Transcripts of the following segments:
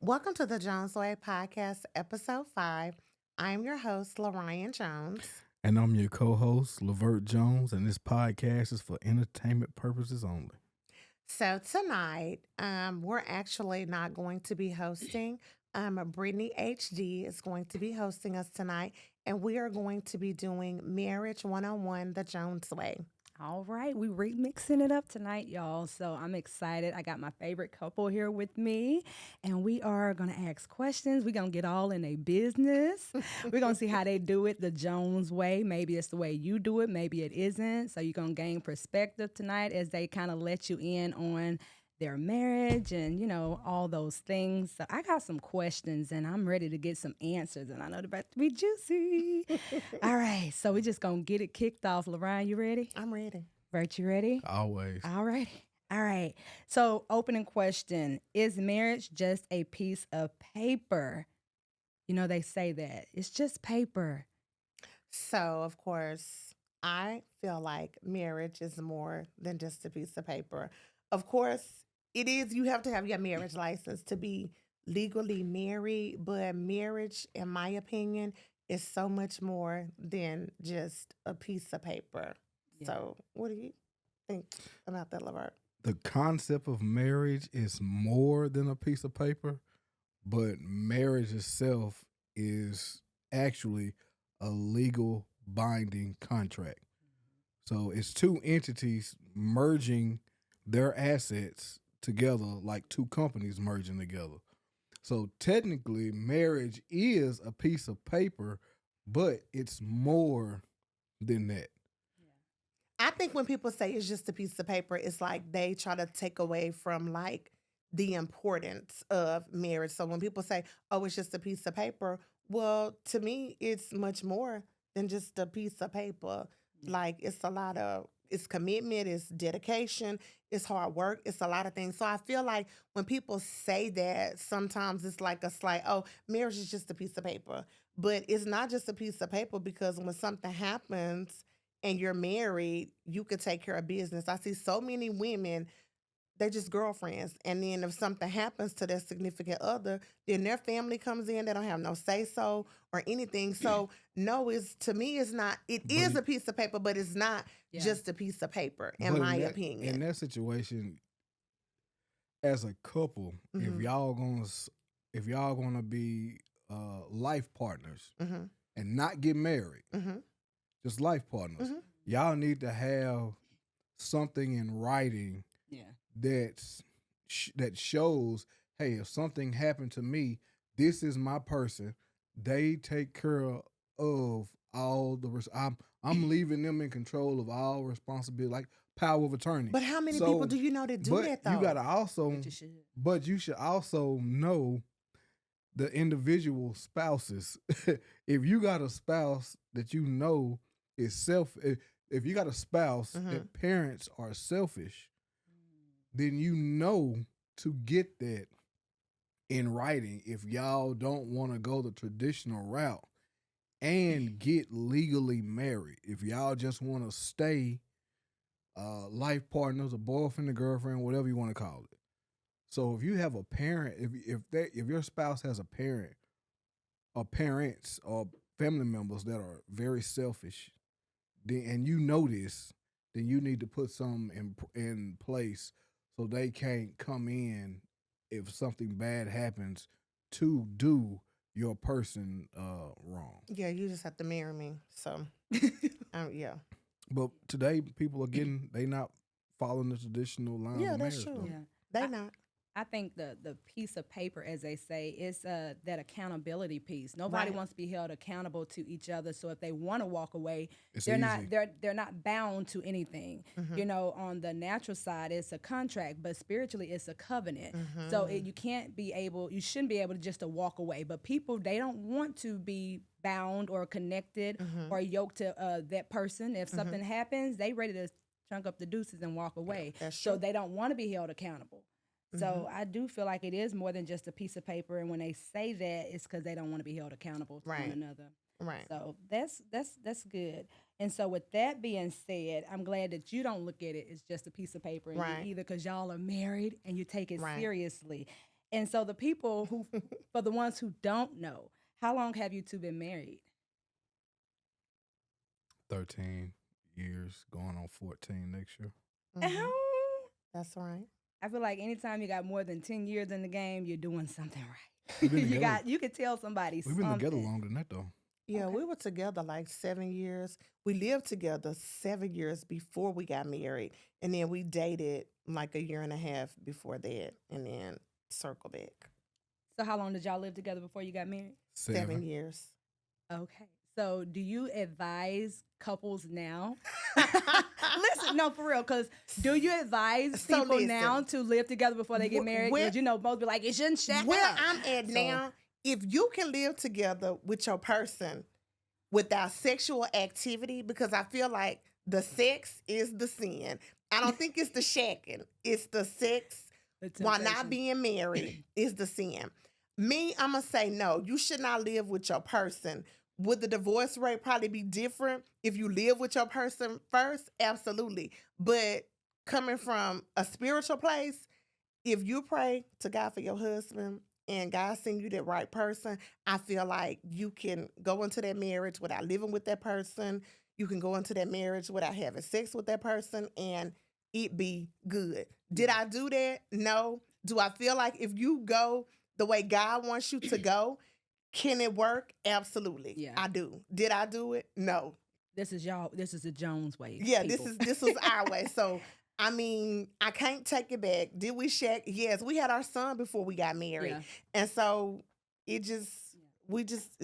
Welcome to the Jones Way Podcast, Episode 5. I am your host, Lorraine Jones. And I'm your co host, Lavert Jones, and this podcast is for entertainment purposes only. So tonight, we're actually not going to be hosting. Brittany HD is going to be hosting us tonight, and we are going to be doing Marriage 101 the Jones Way. All right, we remixing it up tonight, y'all. So I'm excited. I got my favorite couple here with me, and we are gonna ask questions. We're gonna get all in a business. We're gonna see how they do it the Jones way. Maybe it's the way you do it, maybe it isn't. So you're gonna gain perspective tonight as they kind of let you in on their marriage and all those things. So I got some questions and I'm ready to get some answers, and I know they're about to be juicy. All right, so we're just gonna get it kicked off. Lorraine, you ready? I'm ready. Bert, you ready? Always. All right. All right. So, opening question: is marriage just a piece of paper? They say that it's just paper. So, of course, I feel like marriage is more than just a piece of paper. Of course, it is, you have to have your marriage license to be legally married, but marriage, in my opinion, is so much more than just a piece of paper. Yeah. So, what do you think about that, Lavert? The concept of marriage is more than a piece of paper, but marriage itself is actually a legal binding contract. So it's two entities merging their assets together, like two companies merging together. So technically, marriage is a piece of paper, but it's more than that. I think when people say it's just a piece of paper, it's like they try to take away from like the importance of marriage. So when people say, "Oh, it's just a piece of paper," well, to me, it's much more than just a piece of paper. Yeah. Like it's a lot of it's commitment, it's dedication, it's hard work, it's a lot of things. So I feel like when people say that, sometimes it's like a slight, "Oh, marriage is just a piece of paper," but it's not just a piece of paper because when something happens and you're married, you could take care of business. I see so many women, they're just girlfriends. And then if something happens to their significant other, then their family comes in, they don't have no say so or anything. So no, it's to me, it's not, it But is it- a piece of paper, but it's not Yeah. just a piece of paper, in But my in opinion. that situation, as a couple, Mhm. if y'all gonna be life partners Mm-hmm. and not get married, Mm-hmm. just life partners, Mhm. y'all need to have something in writing Yeah. that shows, hey, if something happened to me, this is my person. They take care of all the. I'm leaving them in control of all responsibility, like power of attorney. But how many So, people do you know that do but that though? you gotta also, But you should. but you should also know the individual spouses. If you got a spouse that you know is if you got a spouse that parents are selfish, then you know to get that in writing if y'all don't want to go the traditional route and get legally married. If y'all just want to stay life partners, a boyfriend, a girlfriend, whatever you want to call it. So if you have a parent, if your spouse has a parent or parents or family members that are very selfish, then and you know this, then you need to put some in place so they can't come in if something bad happens to do your person wrong. Yeah, you just have to marry me. So, yeah. But today people are they not following the traditional lines Yeah, of that's marriage. true. Though. Yeah. They I- not. I think the piece of paper, as they say, is that accountability piece. Nobody Right. wants to be held accountable to each other. So if they want to walk away, It's they're easy. not they're not bound to anything. On the natural side, it's a contract, but spiritually, it's a covenant. So you you shouldn't be able to just to walk away. But people, they don't want to be bound or connected or yoked to that person. If something happens, they ready to chunk up the deuces and walk away. That's So true. they don't want to be held accountable. So I do feel like it is more than just a piece of paper, and when they say that, it's because they don't want to be held accountable to Right. one another. Right. So that's good. And so with that being said, I'm glad that you don't look at it as just a piece of paper, and Right. either because y'all are married and you take it Right. seriously. And so the people who, for the ones who don't know, how long have you two been married? 13 years, going on 14 next year. Mhm. Oh, That's right. I feel like anytime you got more than 10 years in the game, you're doing something right. We've been together. You could tell somebody We've been together something. longer than that, though. Yeah, Okay. we were together like 7 years. We lived together 7 years before we got married. And then we dated like a year and a half before that. And then circle back. So how long did y'all live together before you got married? 7 years. Okay. So do you advise couples now? Listen, no, for real, because do you advise So people listen. now to live together before they get married? Where- Because, you know, both be like, it shouldn't shack Where up. I'm at So- now, if you can live together with your person without sexual activity, because I feel like the sex is the sin. I don't think it's the shacking. It's the sex The while not temptation. being married is the sin. Me, I'm going to say no. You should not live with your person. Would the divorce rate probably be different if you live with your person first? Absolutely. But coming from a spiritual place, if you pray to God for your husband and God send you the right person, I feel like you can go into that marriage without living with that person. You can go into that marriage without having sex with that person and it be good. Did I do that? No. Do I feel like if you go the way God wants you to go, can it work? Absolutely. Yeah. I do. Did I do it? No. This is the Jones way. Yeah, people. this was our way. So I mean, I can't take it back. Did we shack? Yes, we had our son before we got married. Yeah. And so it just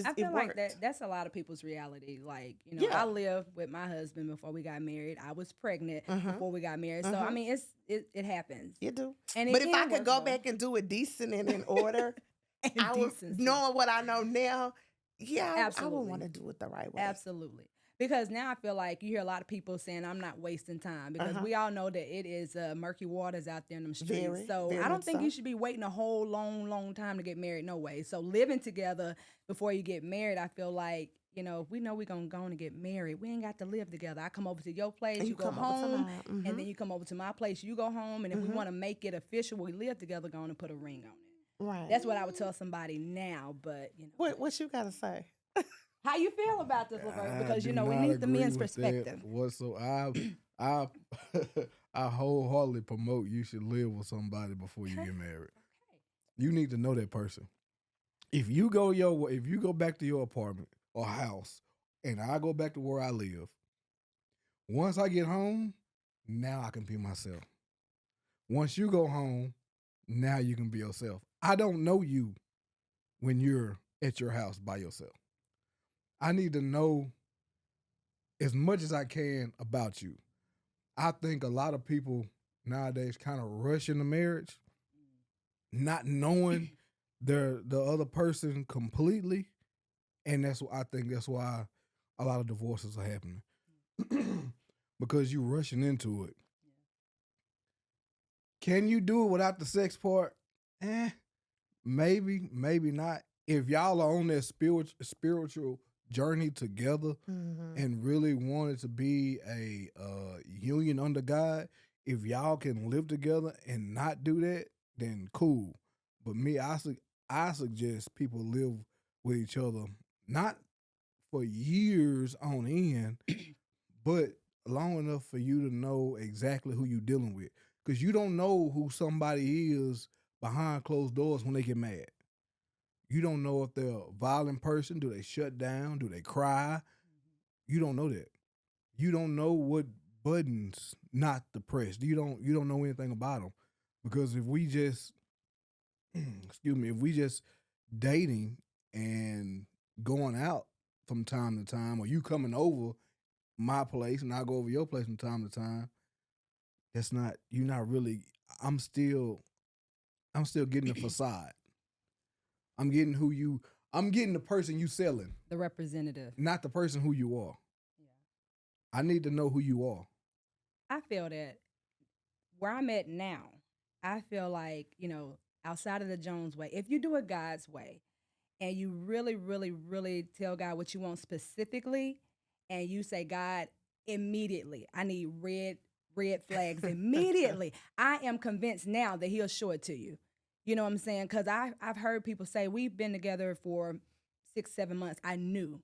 I feel it like worked. that's a lot of people's reality. Like, you know, Yeah. I lived with my husband before we got married. I was pregnant Mhm. before we got married. So I Mhm. mean, it happens. You do. And it But if I can could work, go though. back and do it decent and in order, And I would, decency. knowing what I know now, yeah, I would Absolutely. want to do it the right way. Absolutely. Because now I feel like you hear a lot of people saying, I'm not wasting time. Because we all know that it is murky waters out there in them streets. Very, so very I don't much think so. you should be waiting a whole long time to get married, no way. So living together before you get married, I feel like, you know, if we know we're going to go on and get married, we ain't got to live together. I come over to your place, And you go come over to home, mine. Mhm. and then you come over to my place, you go home. And if we Mhm. want to make it official, we live together, go on and put a ring on it. Right. That's what I would tell somebody now, but, you know. What you got to say? How you feel about this, Laverne? I Because, you do know, we not need the agree men's with that perspective. I I wholeheartedly promote you should live with somebody before you get married. You need to know that person. If you go back to your apartment or house, and I go back to where I live, once I get home, now I can be myself. Once you go home, now you can be yourself. I don't know you when you're at your house by yourself. I need to know as much as I can about you. I think a lot of people nowadays kind of rush into marriage, not knowing the other person completely, and I think that's why a lot of divorces are happening because you rushing into it. Can you do it without the sex part? Maybe, maybe not. If y'all are on that spiritual journey together Mhm. and really want it to be a union under God, if y'all can live together and not do that, then cool. But me, I suggest people live with each other not for years on end, but long enough for you to know exactly who you're dealing with. Because you don't know who somebody is behind closed doors when they get mad. You don't know if they're a violent person. Do they shut down? Do they cry? You don't know that. You don't know what buttons not to press. You don't know anything about them. Because if we just if we just dating and going out from time to time, or you coming over my place and I go over your place from time to time, you're not really. I'm still getting the facade. I'm getting the person you selling, The representative. not the person who you are. Yeah. I need to know who you are. I feel that where I'm at now, I feel like, you know, outside of the Jones way, if you do it God's way and you really, really, really tell God what you want specifically, and you say, God, immediately, I need red flags immediately. I am convinced now that he'll show it to you. You know what I'm saying? Because I've heard people say we've been together for 6, 7 months. I knew.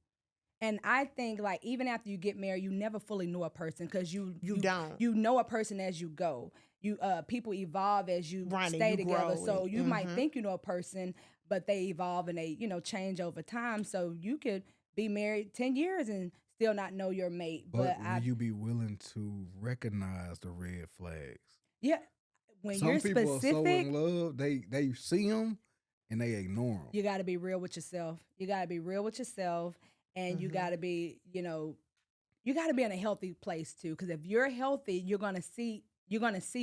And I think like even after you get married, you never fully know a person because You don't. you know a person as you go. You people evolve as you Right, and stay you together. grow So and you might think you know a person, but they evolve and they, change over time. So you could be married 10 years and still not know your mate. But But will you be willing to recognize the red flags? yeah, when you're Some people are so specific, in love, they see them and they ignore them. you got to be real with yourself. You got to be real with yourself, and you got to be, you got to be in a healthy place too. Because if you're healthy, you're gonna see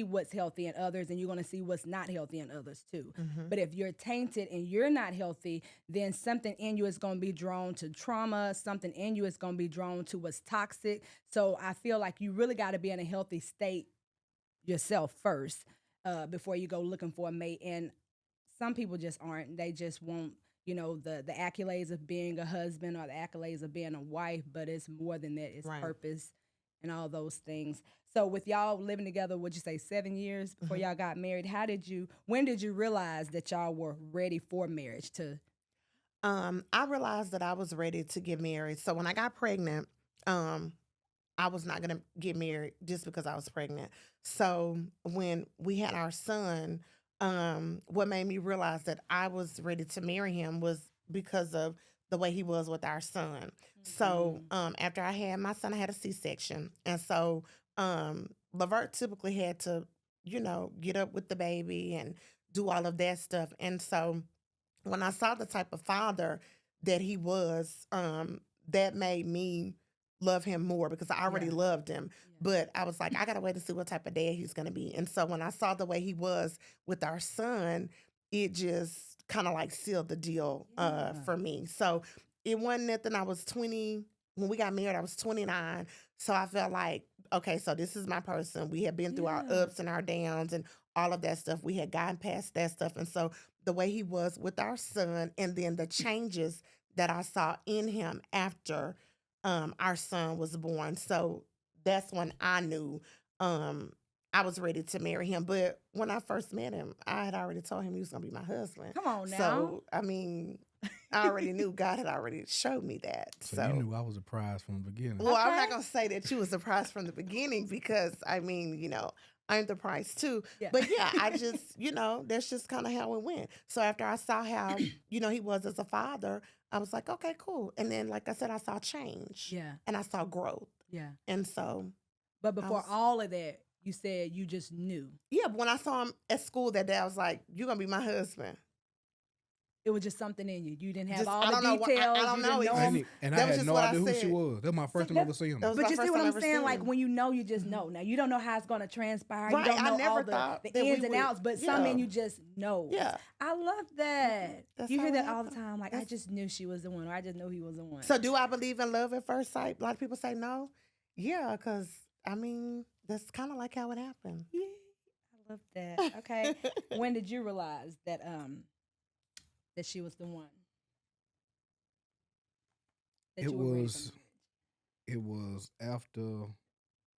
what's healthy in others, and you're gonna see what's not healthy in others too. But if you're tainted and you're not healthy, then something in you is gonna be drawn to trauma. Something in you is gonna be drawn to what's toxic. So I feel like you really got to be in a healthy state yourself first before you go looking for a mate. And some people just aren't. They just want, the accolades of being a husband or the accolades of being a wife, but it's more than that. It's Right. purpose and all those things. So with y'all living together, would you say 7 years before y'all got married? When did you realize that y'all were ready for marriage to? I realized that I was ready to get married. So when I got pregnant, I was not gonna get married just because I was pregnant. So when we had our son, what made me realize that I was ready to marry him was because of the way he was with our son. So after I had my son, I had a C-section, and so Lavert typically had to, get up with the baby and do all of that stuff. And so when I saw the type of father that he was, that made me love him more because I already Yeah. loved him. Yeah. But I was like, I gotta wait to see what type of dad he's gonna be. And so when I saw the way he was with our son, it just kind of like sealed the deal Yeah. for me. So it wasn't nothing. I was 20 when we got married, I was 29. So I felt like, okay, so this is my person. We had been through our Yeah. ups and our downs and all of that stuff. We had gotten past that stuff. And so the way he was with our son and then the changes that I saw in him after our son was born. So that's when I knew I was ready to marry him. But when I first met him, I had already told him he was gonna be my husband. Come on now. So I mean, I already knew God had already showed me that. So you knew I was a prize from the beginning. Well, I'm Okay. not gonna say that you was surprised from the beginning because I mean, I'm the prize too. Yeah. But yeah, I just, that's just kind of how it went. So after I saw how, he was as a father, I was like, okay, cool. And then, like I said, I saw change Yeah. and I saw growth. Yeah. And so, But before was- all of that, you said you just knew. yeah, but when I saw him at school that day, I was like, you're gonna be my husband. It was just something in you. You didn't have Just- all I the don't know what- I details. don't you know. didn't know him. And That I was had just no what I idea who she said. was. That was my first time that- ever seeing her. that was But my you first see what time I'm ever saying? seeing Like him. when you know, you just know. Now you don't know how it's going to transpire. Right, You don't I know never all thought the that we ins and would- outs. But some yeah. in you just know. Yeah. I love that. That's You how hear it that all the happened. time. Like I That's- just knew she was the one, or I just knew he was the one. So do I believe in love at first sight? A lot of people say no. Yeah, because I mean, that's kind of like how it happened. yeah, I love that. Okay, when did you realize that that she was the one? That It you were ready for was- marriage? It was after,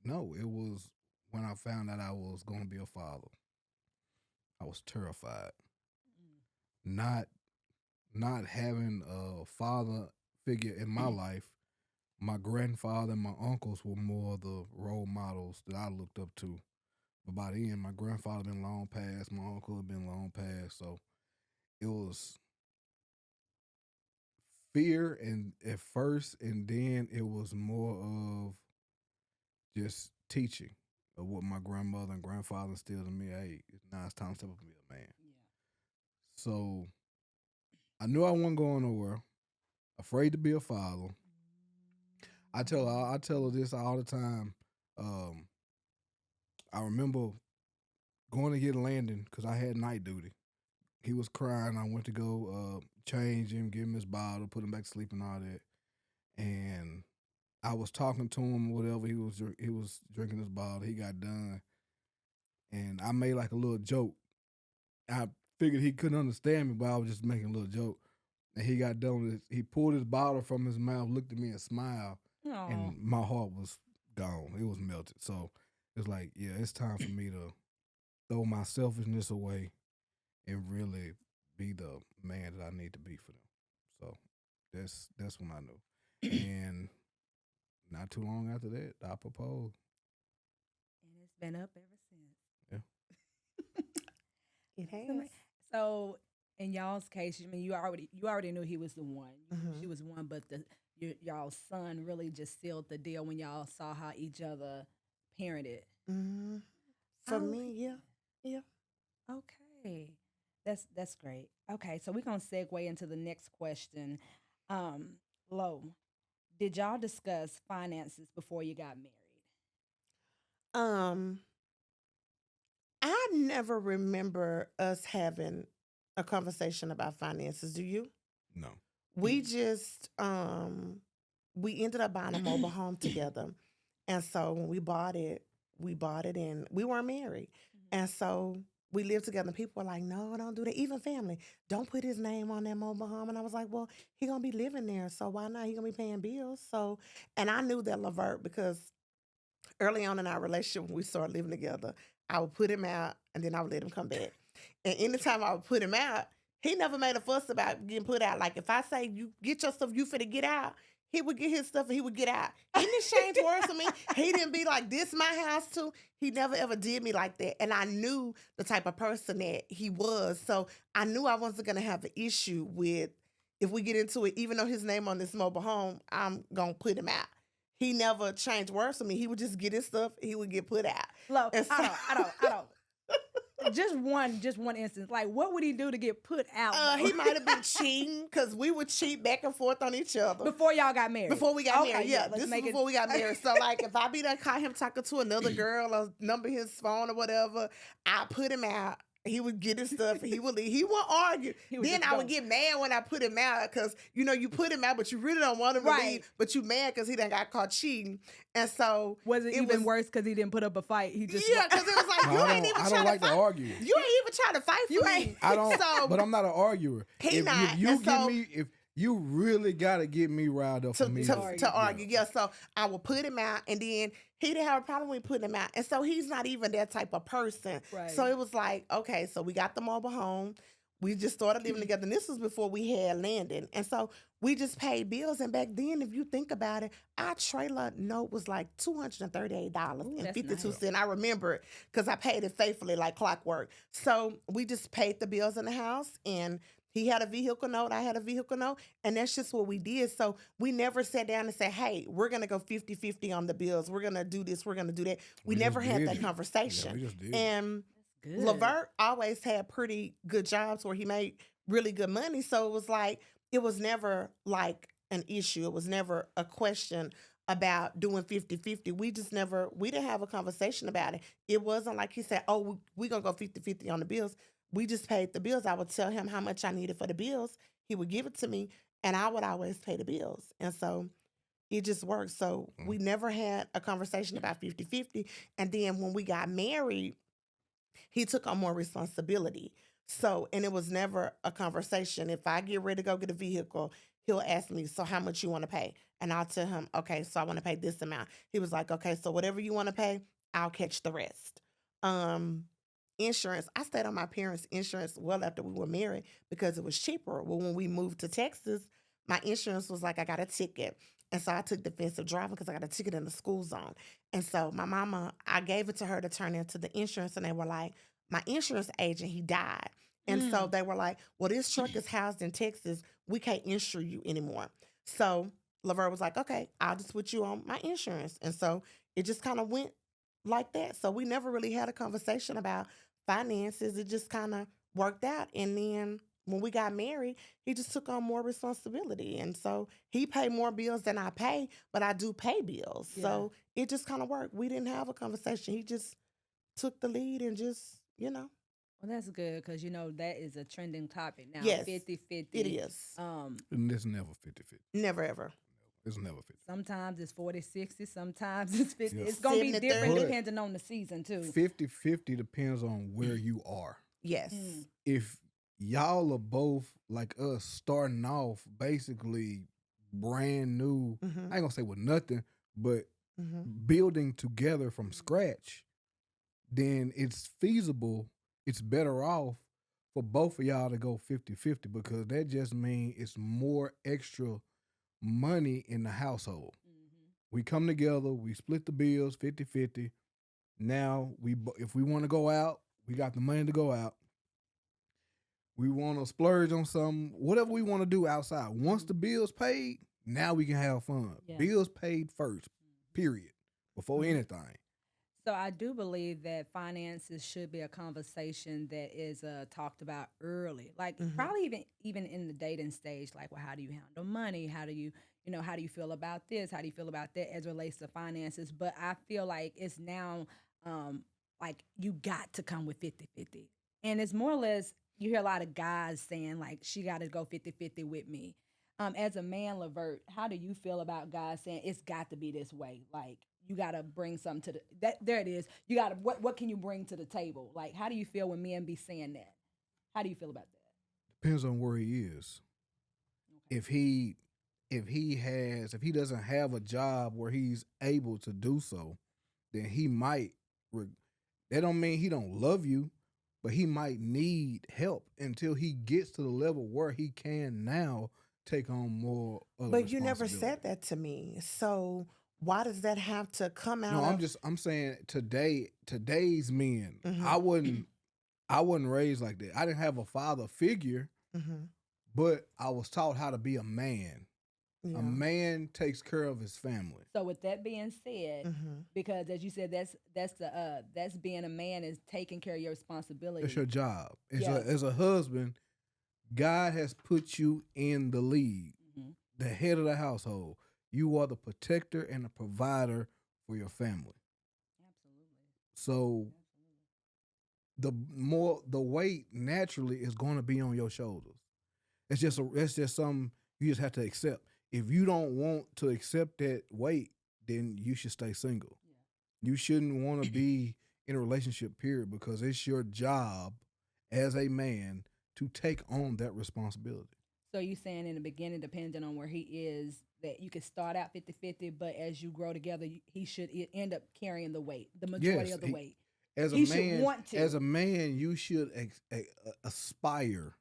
no, it was when I found out I was going to be a father. I was terrified. Not having a father figure in my life. My grandfather and my uncles were more the role models that I looked up to. But by the end, my grandfather been long past, my uncle had been long past, so it was fear and at first, and then it was more of just teaching of what my grandmother and grandfather instilled in me. Hey, now it's time to step up and be a man. Yeah. So I knew I wasn't going nowhere. Afraid to be a father. I tell her this all the time. I remember going to get Landon because I had night duty. He was crying. I went to go change him, give him his bottle, put him back to sleep, and all that. And I was talking to him, whatever. He was drinking his bottle. He got done, and I made like a little joke. I figured he couldn't understand me, but I was just making a little joke. And he got done with it. He pulled his bottle from his mouth, looked at me, and smiled. Aw. And my heart was gone. It was melted. So it's like, yeah, it's time for me to throw my selfishness away and really be the man that I need to be for them. So that's when I knew. And not too long after that, I proposed. And it's been up ever since. Yeah. It So, has. so in y'all's case, I mean, you already knew he was the one. You knew Mhm. she was one, but y'all's son really just sealed the deal when y'all saw how each other parented. Hmm. For Okay. me, yeah. Yeah. Okay. That's great. Okay, so we're gonna segue into the next question. Lo, did y'all discuss finances before you got married? Um, I never remember us having a conversation about finances. Do you? No. We just we ended up buying a mobile home together. And so when we bought it and we weren't married. And so we lived together and people were like, no, don't do that. Even family, don't put his name on that mobile home. And I was like, well, he gonna be living there. So why not? He gonna be paying bills. So, and I knew that Lavert because early on in our relationship when we started living together, I would put him out and then I would let him come back. And anytime I would put him out, he never made a fuss about getting put out. Like if I say you get your stuff, you finna get out, he would get his stuff and he would get out. He didn't exchange words with me. He didn't be like, this my house too. He never ever did me like that. And I knew the type of person that he was. So I knew I wasn't gonna have an issue with if we get into it, even though his name on this mobile home, I'm gonna put him out. He never changed words with me. He would just get his stuff. He would get put out. Lo, And so- I don't. Just one instance. Like, what would he do to get put out? though? He might have been cheating because we would cheat back and forth on each other. Before y'all got married. Before we got Okay, married, yeah. let's This is make it- before we got married. So, like, if I be done caught him talking to another girl or number his phone or whatever, I put him out. He would get his stuff. He would leave. He won't argue. He would Then just I would go. get mad when I put him out because, you put him out, but you really don't want him to Right. leave. But you mad because he done got caught cheating. And so, Was it it even was- worse because he didn't put up a fight? He just yeah, because it was like, No, you I ain't don't, even I trying don't like to to fight. argue. You ain't even trying to fight for You me. ain't- I don't, So, but I'm not an arguer. He if, not, if you and get so- me, if you really gotta get me riled up for me to argue. argue. Yeah, so I would put him out, and then he didn't have a problem with putting him out. And so he's not even that type of person. Right. So it was like, okay, so we got the mobile home. We just started living together, and this was before we had Landon. And so we just paid bills. And back then, if you think about it, our trailer note was like $238.52. I remember it because I paid it faithfully like clockwork. So we just paid the bills in the house, and he had a vehicle note, I had a vehicle note, and that's just what we did. So we never sat down and said, hey, we're going to go 50-50 on the bills. We're going to do this. We're going to do that. We just never had did that it. conversation. Yeah, we just did. And Good. Lavert always had pretty good jobs where he made really good money. So it was like, it was never like an issue. It was never a question about doing 50-50. We didn't have a conversation about it. It wasn't like he said, oh, we're going to go 50-50 on the bills. We just paid the bills. I would tell him how much I needed for the bills. He would give it to me, and I would always pay the bills. And so it just worked. So we never had a conversation about 50-50. And then when we got married, he took on more responsibility. So, and it was never a conversation. If I get ready to go get a vehicle, he'll ask me, so how much you want to pay? And I'll tell him, okay, so I want to pay this amount. He was like, okay, so whatever you want to pay, I'll catch the rest. Insurance, I stayed on my parents' insurance well after we were married because it was cheaper. Well, when we moved to Texas, my insurance was like, I got a ticket. And so I took defensive driving because I got a ticket in the school zone. And so my mama, I gave it to her to turn into the insurance. And they were like, my insurance agent, he died. And so they were like, well, this truck is housed in Texas. We can't insure you anymore. So Lavert was like, okay, I'll just put you on my insurance. And so it just kind of went like that. So we never really had a conversation about finances. It just kind of worked out. And then when we got married, he just took on more responsibility. And so he paid more bills than I pay, but I do pay bills. Yeah. So it just kind of worked. We didn't have a conversation. He just took the lead and just, Well, that's good because that is a trending topic now. Yes, 50-50. it is. And it's never 50-50. Never ever. It's never 50. Sometimes it's 40-60. Sometimes it's 50. Yeah. It's gonna be 70-30. different But depending on the season too. 50-50 depends on where you are. Yes. If y'all are both like us starting off basically brand new, Mm-hmm. I ain't gonna say with nothing, but Mm-hmm. building together from scratch, then it's feasible, it's better off for both of y'all to go 50-50 because that just means it's more extra money in the household. We come together, we split the bills 50-50. Now if we want to go out, we got the money to go out. We want to splurge on something, whatever we want to do outside. Once the bills paid, now we can have fun. Yeah. Bills paid first, period, before anything. So I do believe that finances should be a conversation that is talked about early, like probably even in the dating stage. Like, well, how do you handle money? How do you how do you feel about this? How do you feel about that as it relates to finances? But I feel like it's now like you got to come with 50-50. And it's more or less, you hear a lot of guys saying like, she got to go 50-50 with me. As a man, Levert, how do you feel about guys saying it's got to be this way? Like, you got to bring something to there it is. You got to, what can you bring to the table? Like, how do you feel when men be saying that? How do you feel about that? Depends on where he is. Okay. If he doesn't have a job where he's able to do so, then he might, that don't mean he don't love you, but he might need help until he gets to the level where he can now take on more of But you never said that to me. So why does that have to come out? No, I'm saying today's men, I wasn't raised like that. I didn't have a father figure, but I was taught how to be a man. Yeah. A man takes care of his family. So with that being said, because as you said, that's being a man is taking care of your responsibility. It's your job. As a husband, God has put you in the lead, the head of the household. You are the protector and the provider for your family. Absolutely. So the weight naturally is going to be on your shoulders. It's just something you just have to accept. If you don't want to accept that weight, then you should stay single. Yeah. You shouldn't want to be in a relationship, period, because it's your job as a man to take on that responsibility. So you saying in the beginning, depending on where he is, that you could start out 50-50, but as you grow together, he should end up carrying the weight, the majority of the weight. As a man, you should aspire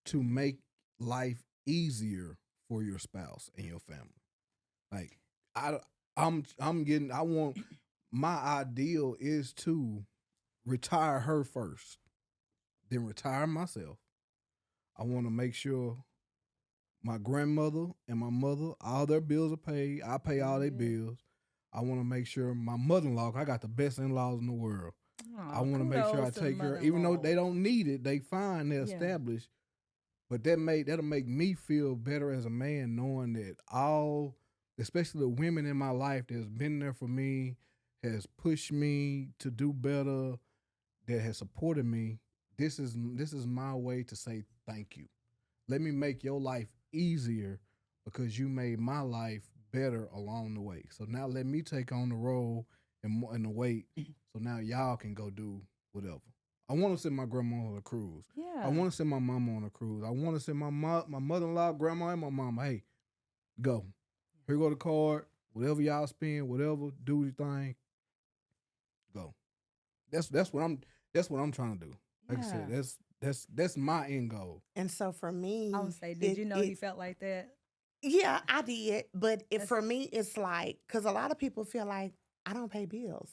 to make life easier for your spouse and your family. Like my ideal is to retire her first, then retire myself. I want to make sure my grandmother and my mother, all their bills are paid. I pay all their bills. I want to make sure my mother-in-law, I got the best in-laws in the world. I want to make sure I take care, even though they don't need it, they fine, they're established. But that'll make me feel better as a man, knowing that especially the women in my life that's been there for me, has pushed me to do better, that has supported me. This is my way to say thank you. Let me make your life easier because you made my life better along the way. So now let me take on the role and the weight. So now y'all can go do whatever. I want to send my grandma on a cruise. Yeah. I want to send my mama on a cruise. I want to send my mother-in-law, grandma, and my mama. Hey, go. Here go the card. Whatever y'all spend, whatever, do your thing. Go. That's what I'm trying to do. Like I said, that's my end goal. And so for me, I would say, did you know he felt like that? Yeah, I did. But for me, it's like, because a lot of people feel like I don't pay bills.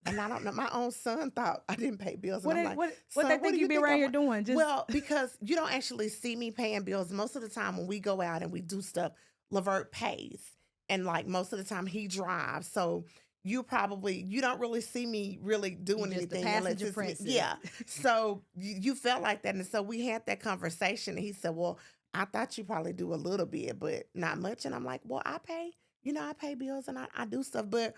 And I don't know. My own son thought I didn't pay bills. And I'm like, what they think you be around here doing? Well, because you don't actually see me paying bills. Most of the time when we go out and we do stuff, Levert pays. And like most of the time he drives. So you don't really see me really doing anything. Passenger princess. Yeah. So you felt like that. And so we had that conversation. And he said, well, I thought you probably do a little bit, but not much. And I'm like, well, I pay bills and I do stuff. But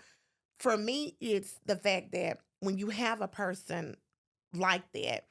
for me, it's the fact that when you have a person like that,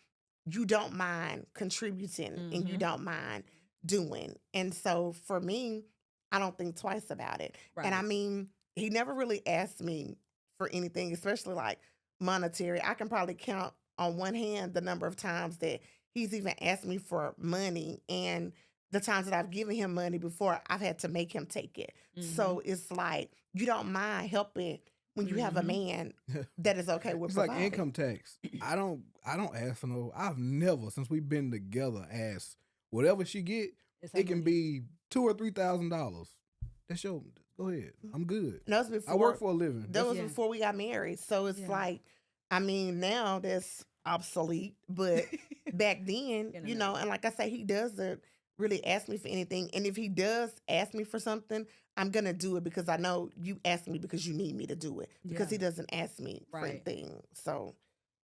you don't mind contributing and you don't mind doing. And so for me, I don't think twice about it. Right. And I mean, he never really asked me for anything, especially like monetary. I can probably count on one hand the number of times that he's even asked me for money and the times that I've given him money before I've had to make him take it. So it's like, you don't mind helping when you have a man that is okay with It's like providing. income tax. I don't ask for no. I've never, since we've been together, asked whatever she get. It's her It can money. be $2,000 or $3,000. That's your. Go ahead. I'm good. And that was I work before for a living. that was Yeah. before we got married. So it's Yeah. like, I mean, now that's obsolete, but back then, In a you know, minute. and like I say, he doesn't really ask me for anything. And if he does ask me for something, I'm gonna do it because I know you asked me because you need me to do it. Because Yeah. he doesn't ask me for Right. anything. So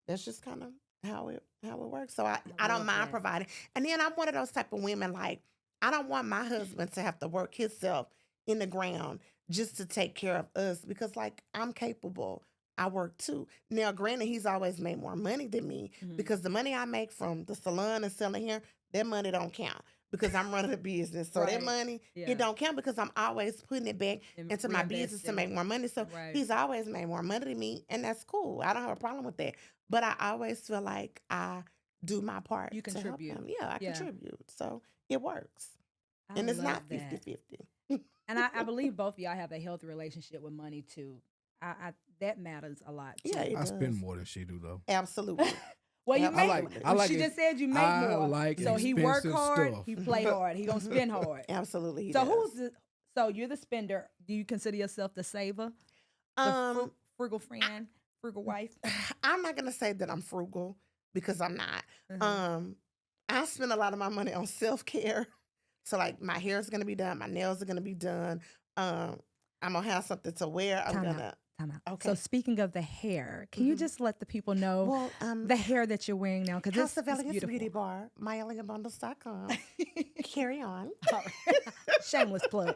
that's just kind of how it works. So I I don't love mind that. providing. And then I'm one of those type of women, like, I don't want my husband to have to work himself in the ground just to take care of us because, like, I'm capable. I work too. Now, granted, he's always made more money than me Mhm. because the money I make from the salon and selling hair, that money don't count because I'm running a business. So that Right. money, Yeah. it don't count because I'm always putting it back And into my business to reinvesting make it. more money. So Right. he's always made more money than me, and that's cool. I don't have a problem with that. But I always feel like I do my part You to help contribute. him. Yeah, I Yeah. contribute. So it works. I And it's love not that. 50-50. And I believe both of y'all have a healthy relationship with money too. I that matters a lot too. Yeah, it I spend does. more than she do though. Absolutely. Well, you I make. like- I like she it. just said you make I more. like so he work expensive hard. stuff. He play hard. He gonna spend hard. Absolutely. he So does. who's the? So you're the spender. Do you consider yourself the saver, the frugal friend, frugal wife? I'm not gonna say that I'm frugal because I'm not. Mhm. I spend a lot of my money on self-care. So like my hair is gonna be done, my nails are gonna be done. I'm gonna have something to wear. I'm Time out. gonna Time out. Okay. So speaking of the hair, can you Mhm. just let the people know well the hair that you're wearing now? Because House this of is Elegance beautiful. Beauty Bar, myeleganbundles.com. Carry on. All right. Shameless plug.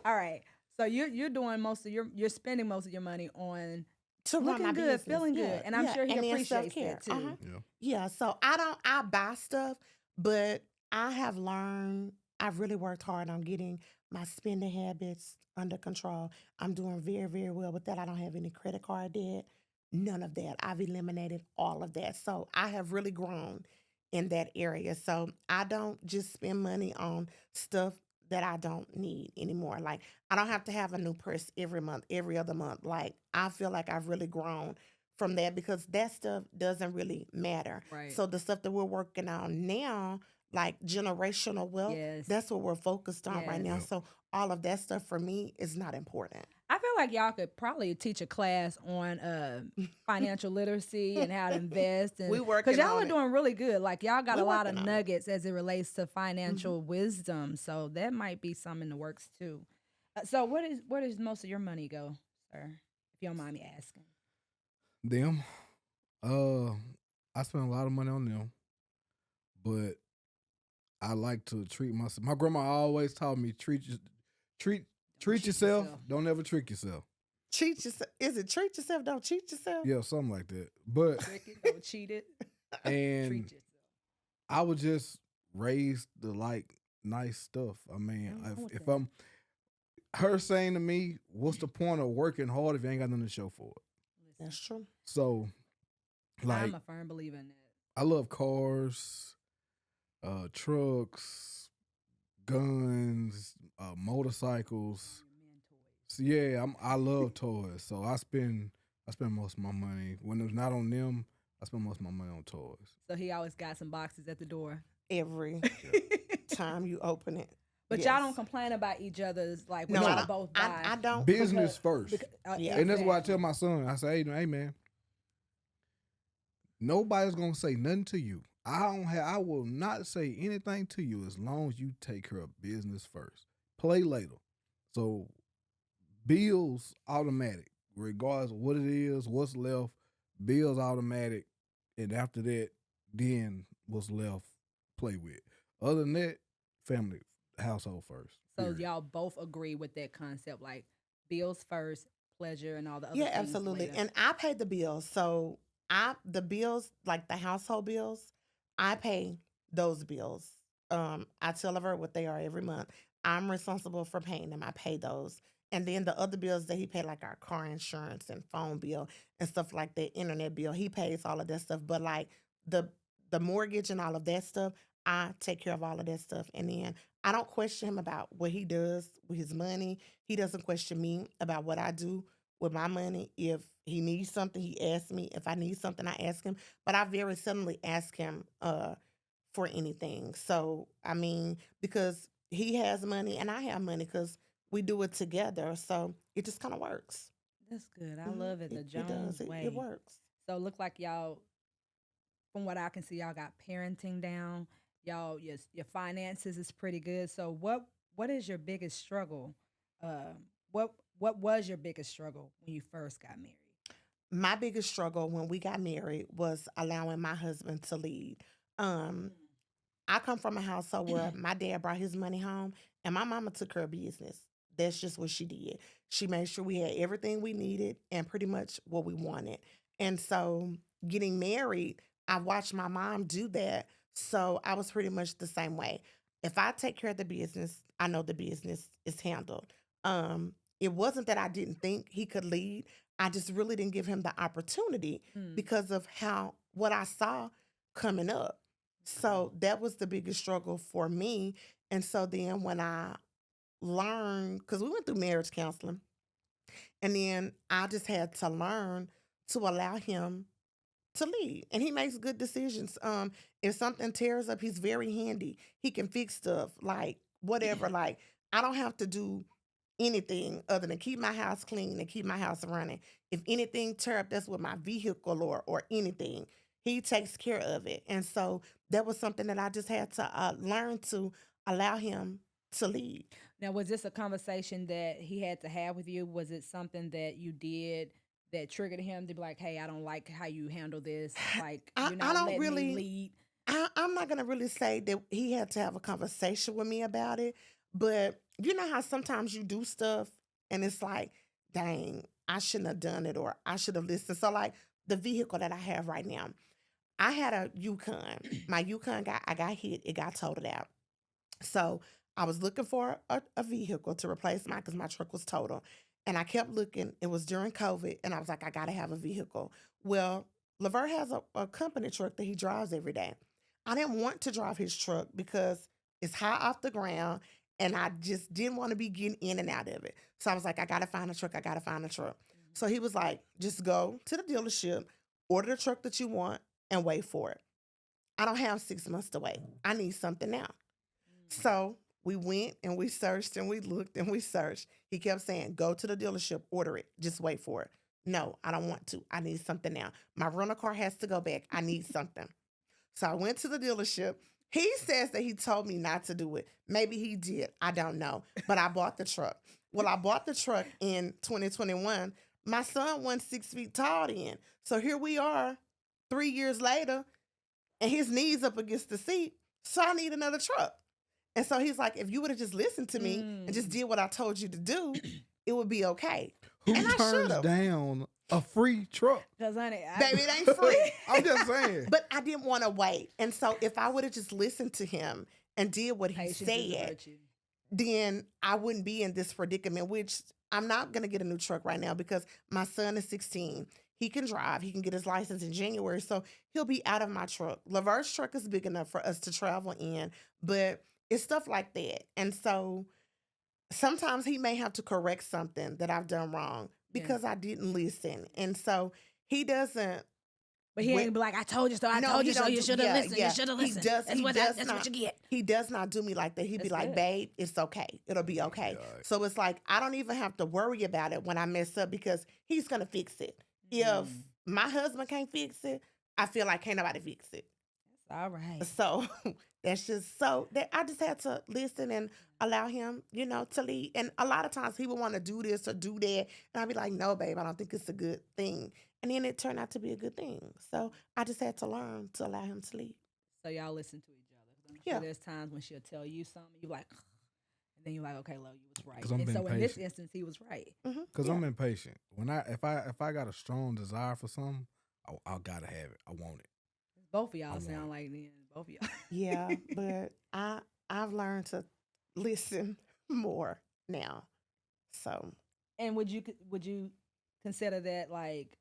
All right. So you're doing most of you're spending most of your money on To run looking my good, business. feeling Yeah, good, and I'm yeah, sure he and then appreciates self-care. that too. Uh-huh. Yeah. Yeah, so I buy stuff, but I have learned, I've really worked hard on getting my spending habits under control. I'm doing very, very well with that. I don't have any credit card debt, none of that. I've eliminated all of that. So I have really grown in that area. So I don't just spend money on stuff that I don't need anymore. Like I don't have to have a new purse every month, every other month. Like I feel like I've really grown from that because that stuff doesn't really matter. Right. So the stuff that we're working on now, like generational wealth, Yes. that's what we're focused on right now. Yes. So all of that stuff for me is not important. I feel like y'all could probably teach a class on financial literacy and how to invest. And, We working y'all on are it. doing really good. Like y'all got We a lot of working on it. nuggets as it relates to financial wisdom. So that might be some in the works too. So where does most of your money go, sir? If you don't mind me asking. Them. I spend a lot of money on them, but I like to treat myself. My grandma always taught me treat cheat yourself. yourself. Don't ever trick yourself. Cheat yourself. Is it treat yourself? Don't cheat yourself? Yeah, something like that. But Trick it, don't cheat it. and Treat yourself. I was just raised to like nice stuff. I mean, Nothing wrong with if that. I'm her saying to me, "What's the point of working hard if you ain't got nothing to show for it?" That's true. So, like, I'm a firm believer in that. I love cars, trucks, guns, motorcycles. So yeah, I love toys. So I spend most of my money when it's not on them. I spend most of my money on toys. So he always got some boxes at the door. Every time you open it. But Yes. y'all don't complain about each other's like when No, y'all I, both buy. I don't. Business first, Yeah. and that's why I tell my son. I say, hey man, nobody's gonna say nothing to you. I will not say anything to you as long as you take care of business first. Play later. So bills automatic, regardless of what it is, what's left. Bills automatic, and after that, then what's left, play with. Other than that, family, household first. So period. y'all both agree with that concept, like bills first, pleasure, and all the other Yeah, things absolutely. later. And I pay the bills. So the bills, like the household bills, I pay those bills. I tell her what they are every month. I'm responsible for paying them. I pay those. And then the other bills that he paid, like our car insurance and phone bill and stuff like that, internet bill, he pays all of that stuff. But like the mortgage and all of that stuff, I take care of all of that stuff. And then I don't question him about what he does with his money. He doesn't question me about what I do with my money. If he needs something, he asks me. If I need something, I ask him. But I very seldomly ask him for anything. So I mean, because he has money and I have money because we do it together. So it just kind of works. That's good. I love it. The It does. Jones It way. works. So look like y'all, from what I can see, y'all got parenting down. Y'all, your finances is pretty good. So what is your biggest struggle? Uh, what was your biggest struggle when you first got married? My biggest struggle when we got married was allowing my husband to lead. Um, I come from a household where my dad brought his money home and my mama took care of business. That's just what she did. She made sure we had everything we needed and pretty much what we wanted. And so getting married, I watched my mom do that. So I was pretty much the same way. If I take care of the business, I know the business is handled. It wasn't that I didn't think he could lead. I just really didn't give him the opportunity Mm, because of how what I saw coming up. okay. So that was the biggest struggle for me. And so then when I learned, because we went through marriage counseling, and then I just had to learn to allow him to lead. And he makes good decisions. If something tears up, he's very handy. He can fix stuff like whatever. Like I don't have to do anything other than keep my house clean and keep my house running. If anything tear up, that's with my vehicle or anything. He takes care of it. And so that was something that I just had to learn to allow him to lead. Now, was this a conversation that he had to have with you? Was it something that you did that triggered him to be like, "Hey, I don't like how you handle this. Like, I, you're I not don't letting me really lead." I'm not gonna really say that he had to have a conversation with me about it, but you know how sometimes you do stuff and it's like, dang, I shouldn't have done it or I should have listened. So like the vehicle that I have right now, I had a Yukon. My Yukon I got hit, it got totaled out. So I was looking for a vehicle to replace mine because my truck was total. And I kept looking. It was during COVID, and I was like, I gotta have a vehicle. Well, Laverne has a company truck that he drives every day. I didn't want to drive his truck because it's high off the ground, and I just didn't want to be getting in and out of it. So I was like, I gotta find a truck. I gotta find a truck. So he was like, just go to the dealership, order the truck that you want, and wait for it. I don't have 6 months to wait. I need something now. Mm, So we went and we searched and we looked and we searched. He kept saying, go to the dealership, order it, just wait for it. No, I don't want to. I need something now. My rental car has to go back. I need something. So I went to the dealership. He says that he told me not to do it. Maybe he did. I don't know. But I bought the truck. Well, I bought the truck in 2021. My son wasn't 6 feet tall then. So here we are 3 years later, and his knees up against the seat. So I need another truck. And so he's like, if you would have just listened to me and just mm. did what I told you to do, it would be okay. Who And I should turns have. down a free truck? Cause honey, Baby, it ain't free. I'm just saying. But I didn't want to wait. And so if I would have just listened to him and did what he patience is a said, virtue. then I wouldn't be in this predicament, which I'm not going to get a new truck right now because my son is 16. He can drive. He can get his license in January. So he'll be out of my truck. Laver's truck is big enough for us to travel in, but it's stuff like that. And so sometimes he may have to correct something that I've done wrong Yeah. because I didn't listen. And so he doesn't. But he When, ain't be like, "I told you so. I no, told he you so. don't You do. should have Yeah, listened. You yeah. should have He listened. does. That's He what does that's what not. you get." He does not do me like that. He'd be That's like, good. "Babe, it's okay. It'll be okay." Yeah, all right. So it's like I don't even have to worry about it when I mess up because he's gonna fix it. If Mm, my husband can't fix it, I feel like can't nobody fix it. that's all right. So that's just so that I just had to listen and allow him, to lead. And a lot of times he would want to do this or do that. And I'd be like, no, babe, I don't think it's a good thing. And then it turned out to be a good thing. So I just had to learn to allow him to lead. So y'all listen to each other. 'Cause I'm sure Yeah. there's times when she'll tell you something, you like, and then you're like, "Okay, love, you was right." Because I'm And being so in this patient. instance, he was right. Because Yeah. I'm impatient. When if I got a strong desire for something, I gotta have it. I want it. Both of I y'all want sound it. like then. Both of y'all. Yeah. But I've learned to listen more now. So And would you consider that like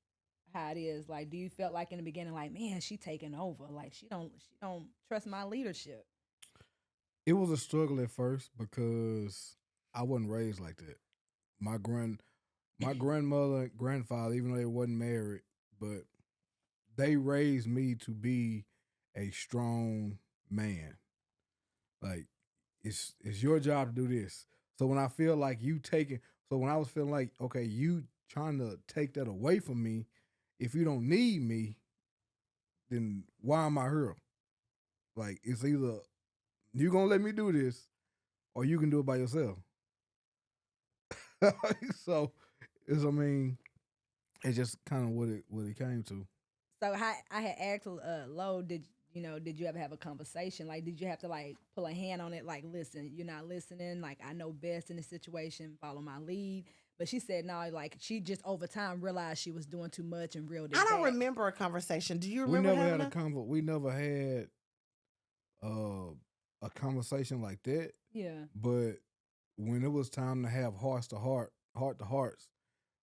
how it is? Like, do you felt like in the beginning, like, man, she taking over? Like, she don't trust my leadership. It was a struggle at first because I wasn't raised like that. My grand my grandmother and grandfather, even though they wasn't married, but they raised me to be a strong man. Like it's your job to do this. So when I feel like you taking, so when I was feeling like, okay, you trying to take that away from me, if you don't need me, then why am I here? Like it's either you gonna let me do this, or you can do it by yourself. So it's, I mean, it's just kind of what it came to. So I had asked Lo, did you ever have a conversation? Like, did you have to like pull a hand on it? Like, listen, you're not listening. Like, I know best in this situation. Follow my lead. But she said no. Like, she just over time realized she was doing too much and reeled it I don't back. remember a conversation. Do you We remember never having had we never had a conversation like that. Yeah. But when it was time to have heart to hearts,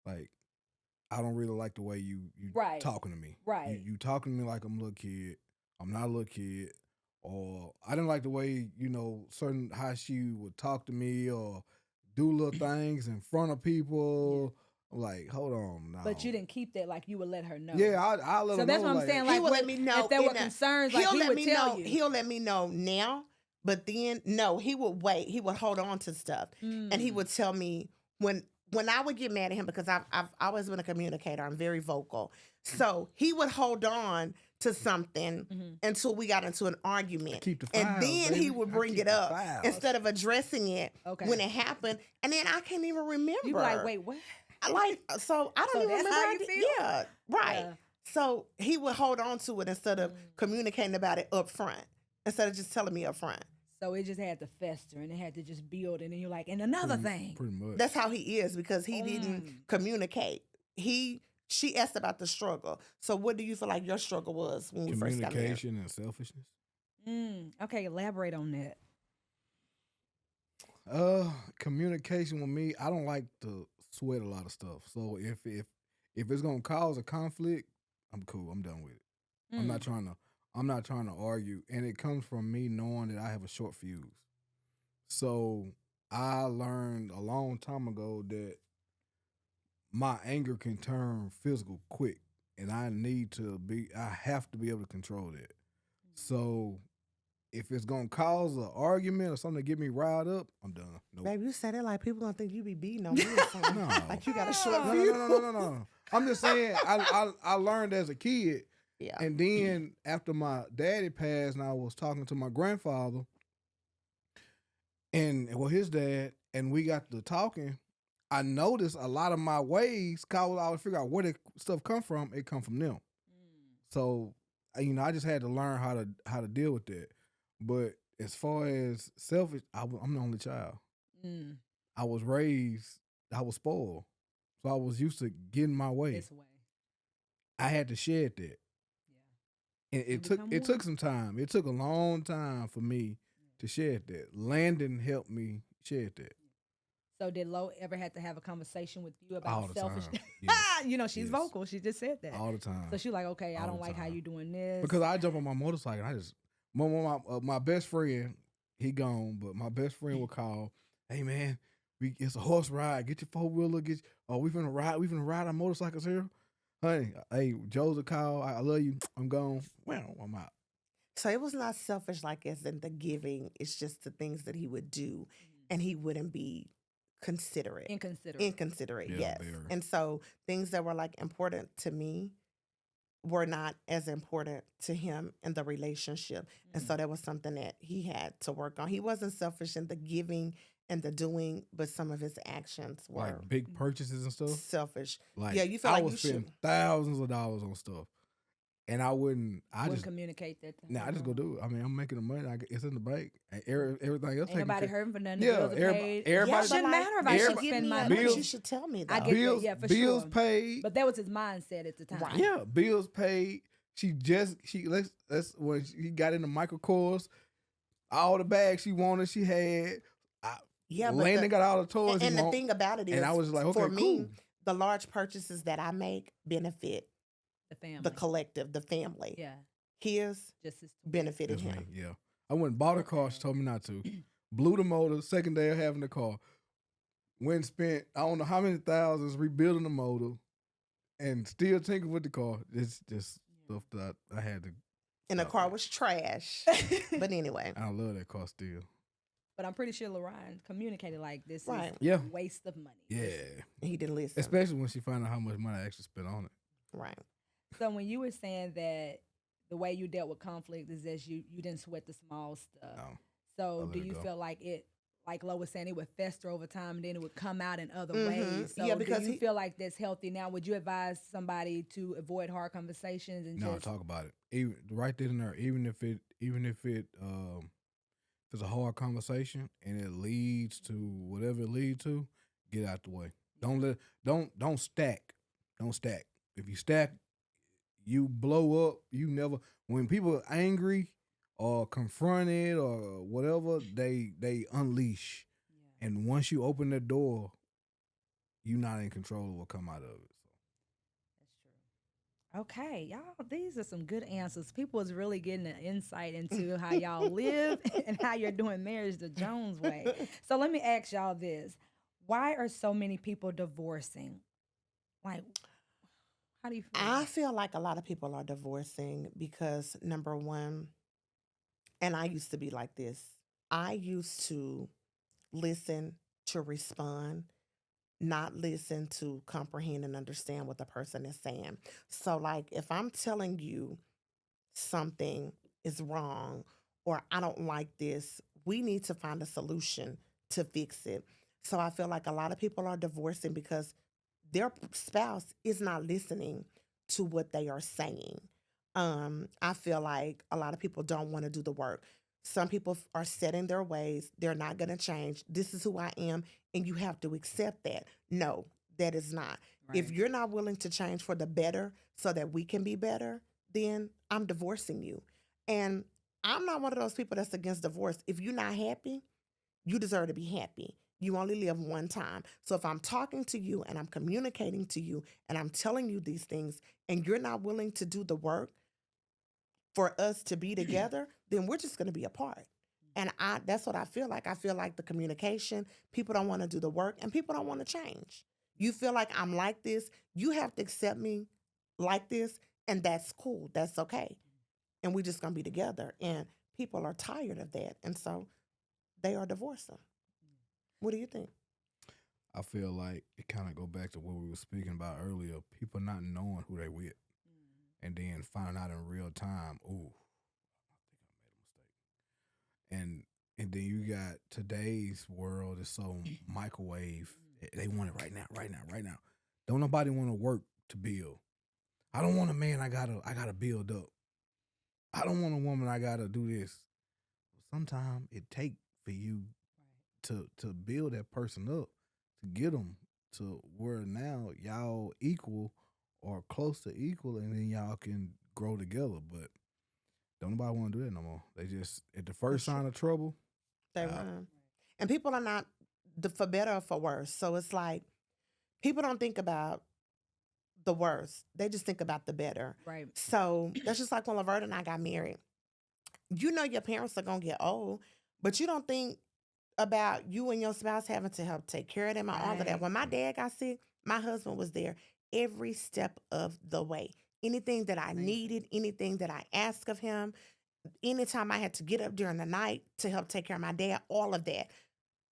like I don't really like the way you Right. talking to me. Right. You talking to me like I'm a little kid. I'm not a little kid. Or I didn't like the way, certain how she would talk to me or do little things in front of people. I'm like, hold on now. But you didn't keep that. Like, you would let her know. Yeah, I let her know. So that's what I'm saying. he Like, would let me know if there were in a- concerns, like he let would me tell know. you. He'll let me know now, but then no, he would wait. He would hold on to stuff, and he would tell me when I would get mad at him because I've always been a communicator. I'm very vocal, so he would hold on to something until we got into an argument, keep the and files, then he baby. would I bring keep it the up files. instead of addressing it Okay. when it happened, and then I can't even remember. You be like, wait, what? Like, so I don't So even that's remember. how you feel? Yeah, right. Yeah. So he would hold on to it instead of communicating about it up front, instead of just telling me up front. So it just had to fester and it had to just build. And then you're like, and another thing. Pretty much. That's how he is because he didn't communicate. She asked about the struggle. So what do you feel like your struggle was when we first got married? Communication and selfishness. Okay, elaborate on that. Communication with me, I don't like to sweat a lot of stuff. So if it's gonna cause a conflict, I'm cool. I'm done with it. I'm not trying to argue. And it comes from me knowing that I have a short fuse. So I learned a long time ago that my anger can turn physical quick. And I have to be able to control that. So if it's gonna cause an argument or something to get me riled up, I'm done. Nope. Baby, you said it like people gonna think you be beating on me or something. No. Like you got a short No, fuse. no. I'm just saying I learned as a kid. Yeah. And then after my daddy passed and I was talking to my grandfather and his dad, and we got to talking, I noticed a lot of my ways, cause I would figure out where that stuff come from, it come from them. So, I just had to learn how to deal with that. But as far as selfish, I'm the only child. I was spoiled. So I was used to getting my way. This way. I had to shed that. Yeah. And it took some time. It took a long time for me to shed that. Landon helped me shed that. So did Lo ever have to have a conversation with you All about the selfish? time. Yes. She's Yes. vocal. She just said that. All the time. So she's like, okay, I All don't the like how time. you doing this. Because I jump on my motorcycle. And I just my best friend, he gone, but my best friend would call, hey man, it's a horse ride. Get your 4-wheeler. We finna ride our motorcycles here. Honey, hey, Joe's a call. I love you. I'm gone. Well, I'm out. So it was not selfish like as in the giving. It's just the things that he would do and he wouldn't be considerate. Inconsiderate, Yeah, yes. very. And so things that were like important to me were not as important to him in the relationship. And so that was something that he had to work on. He wasn't selfish in the giving and the doing, but some of his actions were Like big purchases and stuff. selfish. Like, Yeah, you feel I like would you spend should. thousands of dollars on stuff. And I wouldn't communicate that. I just go do it. I mean, I'm making the money. It's in the bank. And everything else. Ain't nobody hurting for nothing. Yeah, Bills are paid. everybody- It shouldn't matter if I should everybody- spend my money. bills- You should tell me I that. get bills, that, yeah, for bills sure. paid. But that was his mindset at the time. Right. Yeah, bills paid. Let's when she got into Michael Kors, all the bags she wanted, she had. Yeah, but Landon got all the toys. and he the want. thing about it is, And I was like, okay, for me, cool. the large purchases that I make benefit The family. the collective, the family. Yeah. His Just his benefited That's him. me, yeah. I went and bought a car. She told me not to. Blew the motor. Second day of having the car. went and spent I don't know how many thousands rebuilding the motor and still tinker with the car. It's just stuff that I had to And the stop car at. was trash. But anyway, I love that car still. But I'm pretty sure Lorraine communicated like this Right. is Yeah. a waste of money. Yeah. he didn't listen. Especially when she found out how much money I actually spent on it. Right. So when you were saying that the way you dealt with conflict is that you didn't sweat the small stuff. No. I So let do it you go. feel like it, like Lo was saying, it would fester over time and then it would come out in other Mhm. ways? So Yeah, because do you he- feel like that's healthy now? Would you advise somebody to avoid hard conversations and No, just talk about it. Even right then and there, even if it's a hard conversation and it leads to whatever it leads to, get out the way. Don't stack. Don't stack. If you stack, you blow up. You never when people are angry or confronted or whatever, they unleash. And once you open the door, you're not in control of what come out of it. Okay, y'all, these are some good answers. People is really getting an insight into how y'all live and how you're doing marriage the Jones way. So let me ask y'all this. Why are so many people divorcing? Like, how do you feel? I feel like a lot of people are divorcing because number one, and I used to be like this. I used to listen to respond, not listen to comprehend and understand what the person is saying. So, like, if I'm telling you something is wrong or I don't like this, we need to find a solution to fix it. So, I feel like a lot of people are divorcing because their spouse is not listening to what they are saying. I feel like a lot of people don't want to do the work. Some people are set in their ways. They're not going to change. This is who I am, and you have to accept that. No, that is not. If Right. you're not willing to change for the better so that we can be better, then I'm divorcing you. And I'm not one of those people that's against divorce. If you're not happy, you deserve to be happy. You only live one time. So if I'm talking to you and I'm communicating to you and I'm telling you these things and you're not willing to do the work for us to be together, then we're just going to be apart. And that's what I feel like. I feel like the communication, people don't want to do the work and people don't want to change. You feel like I'm like this, you have to accept me like this, and that's cool. That's okay. And we're just going to be together. And people are tired of that. And so they are divorcing. What do you think? I feel like it kind of go back to what we were speaking about earlier. People not knowing who they with, and then finding out in real time. Ooh, I think I made a mistake. And then you got today's world is so microwave. They want it right now, right now, right now. Don't nobody want to work to build. I don't want a man. I gotta build up. I don't want a woman. I gotta do this. Sometimes it take for you to build that person up, to get them to where now y'all equal or close to equal, and then y'all can grow together. But don't nobody want to do that no more. They just at the first That's sign true. of trouble. They Out. run. And people are not for better or for worse. So it's like people don't think about the worst. They just think about the better. Right. So that's just like when Laverne and I got married. You know your parents are gonna get old, but you don't think about you and your spouse having to help take care of them and all of that. Right. When my dad got sick, my husband was there every step of the way. Anything that I Amazing. needed, anything that I asked of him, anytime I had to get up during the night to help take care of my dad, all of that.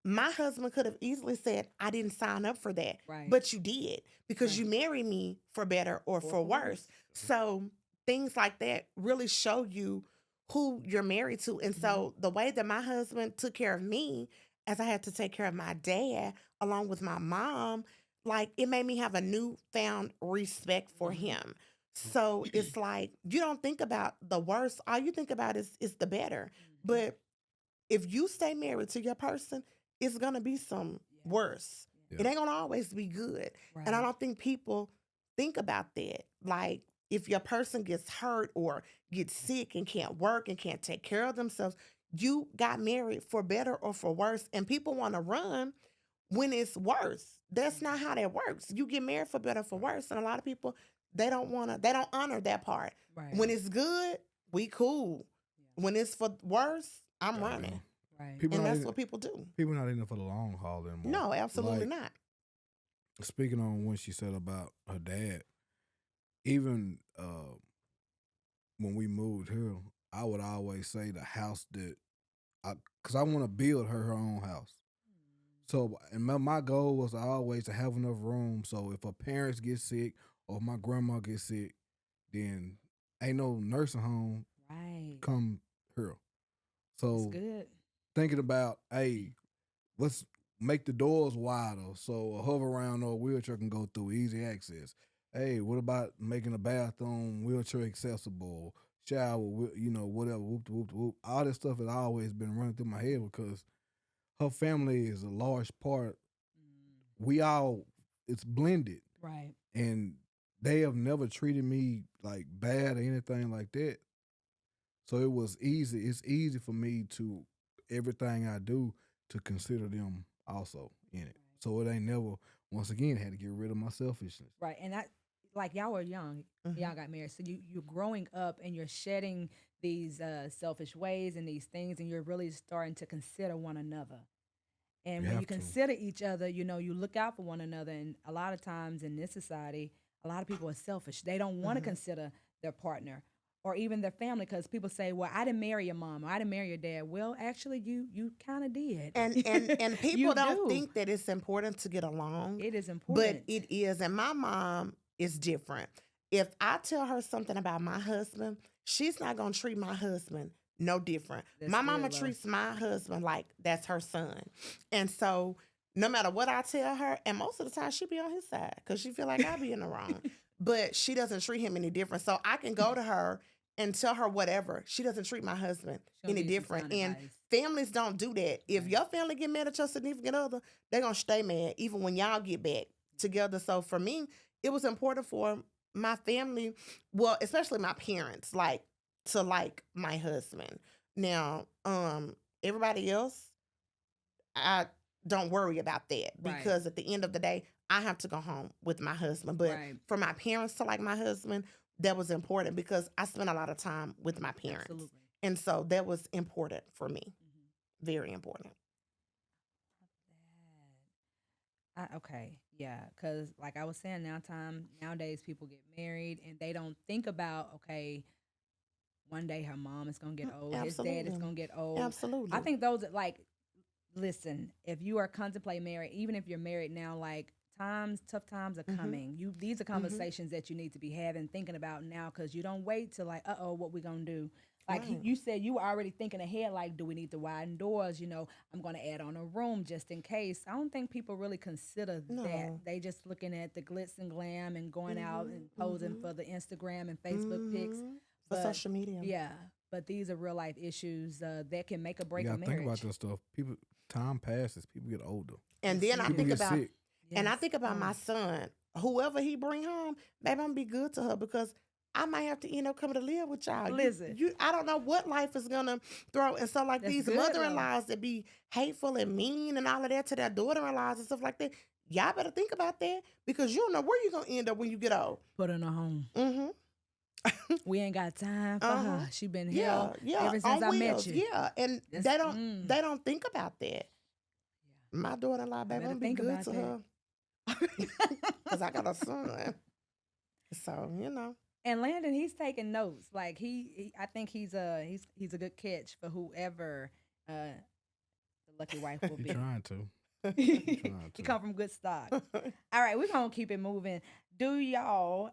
My husband could have easily said, I didn't sign up for that. Right. But you did because Right. you married me for better or for worse. So things like that really show you who you're married to. And so the way that my husband took care of me as I had to take care of my dad along with my mom, like it made me have a newfound respect for him. So it's like you don't think about the worst. All you think about is the better. But if you stay married to your person, it's gonna be some worse. Yeah. It ain't gonna always be good. Right. And I don't think people think about that. Like if your person gets hurt or gets sick and can't work and can't take care of themselves, you got married for better or for worse. And people want to run when it's worse. That's not how that works. You get married for better or for worse. And a lot of people, they don't honor that part. Right. When it's good, we cool. When it's for worse, I'm Gotta running. go. Right. People And not that's in, what people do. people not in it for the long haul anymore. No, absolutely Like, not. speaking on what she said about her dad, even when we moved here, I would always say the house that because I want to build her own house. So, and my goal was always to have enough room. So, if her parents get sick or my grandma gets sick, then ain't no nursing home Right. come here. That's So, good. thinking about, hey, let's make the doors wider so a hover around or wheelchair can go through, easy access. Hey, what about making a bathroom wheelchair accessible, shower, whatever, whoop, whoop, whoop. All this stuff has always been running through my head because her family is a large part. We all, it's blended. Right. And they have never treated me like bad or anything like that. So it was easy. It's easy for me to, everything I do, to consider them also in it. So it ain't never, once again, had to get rid of my selfishness. Right. And that, like, y'all were young. Y'all got married. So you're growing up and you're shedding these selfish ways and these things, and you're really starting to consider one another. And You when you have to. consider each other, you know, you look out for one another. And a lot of times in this society, a lot of people are selfish. They don't want to consider their partner or even their family because people say, well, I didn't marry your mom or I didn't marry your dad. Well, actually, you kind of did. And people You don't do. think that it's important to get along, It is but important. it is. And my mom is different. If I tell her something about my husband, she's not gonna treat my husband no different. That's My good, mama love. treats my husband like that's her son. And so no matter what I tell her, and most of the time she be on his side because she feel like I be in the wrong. But she doesn't treat him any different. So I can go to her and tell her whatever. She doesn't treat my husband She'll any give you some different. sound And advice. families don't do that. If Right. your family get mad at your significant other, they're gonna stay mad even when y'all get back together. So for me, it was important for my family, well, especially my parents, like to like my husband. Now, everybody else, I don't worry about that Right. because at the end of the day, I have to go home with my husband. But Right. for my parents to like my husband, that was important because I spent a lot of time with my parents. Absolutely. And so that was important for me. Very important. Okay, yeah, because like I was saying, nowadays people get married and they don't think about, okay, one day her mom is gonna get old, his dad is Absolutely. gonna get old. Absolutely. I think those are like, listen, if you are contemplating marriage, even if you're married now, like tough times are coming. These are conversations that you need to be having, thinking about now, because you don't wait till like, what we gonna do? Like Right. you said, you were already thinking ahead. Like, do we need to widen doors? You know, I'm gonna add on a room just in case. I don't think people really consider that. No. They just looking at the glitz and glam and going out and posing for the Instagram and Facebook pics. For But social media. yeah, but these are real life issues that can make or You break a gotta marriage. think about that stuff. People, time passes. People get older. And then I People think get about sick. and I Yes. think about my son. Whoever he bring home, baby, I'm gonna be good to her because I might have to end up coming to live with y'all. Listen. I don't know what life is gonna throw. And so like That's these good, mother-in-laws that be hateful and mean and all of that to their daughter-in-laws and stuff like that, y'all better think about that because you don't know where you're gonna end up when you get old. Put her in a home. Mm-hmm. We ain't got time for Uh-huh. her. She been Yeah, hell yeah. ever since on I met wheels, you. Yeah. And That's- they don't think about that. My daughter-in-law, baby, better I'm gonna be think good about to that. her. Because I got a son. So, And Landon, he's taking notes. Like I think he's a good catch for whoever the lucky wife will You be. trying to. He trying to. come from good stock. All right, we're gonna keep it moving. Do you all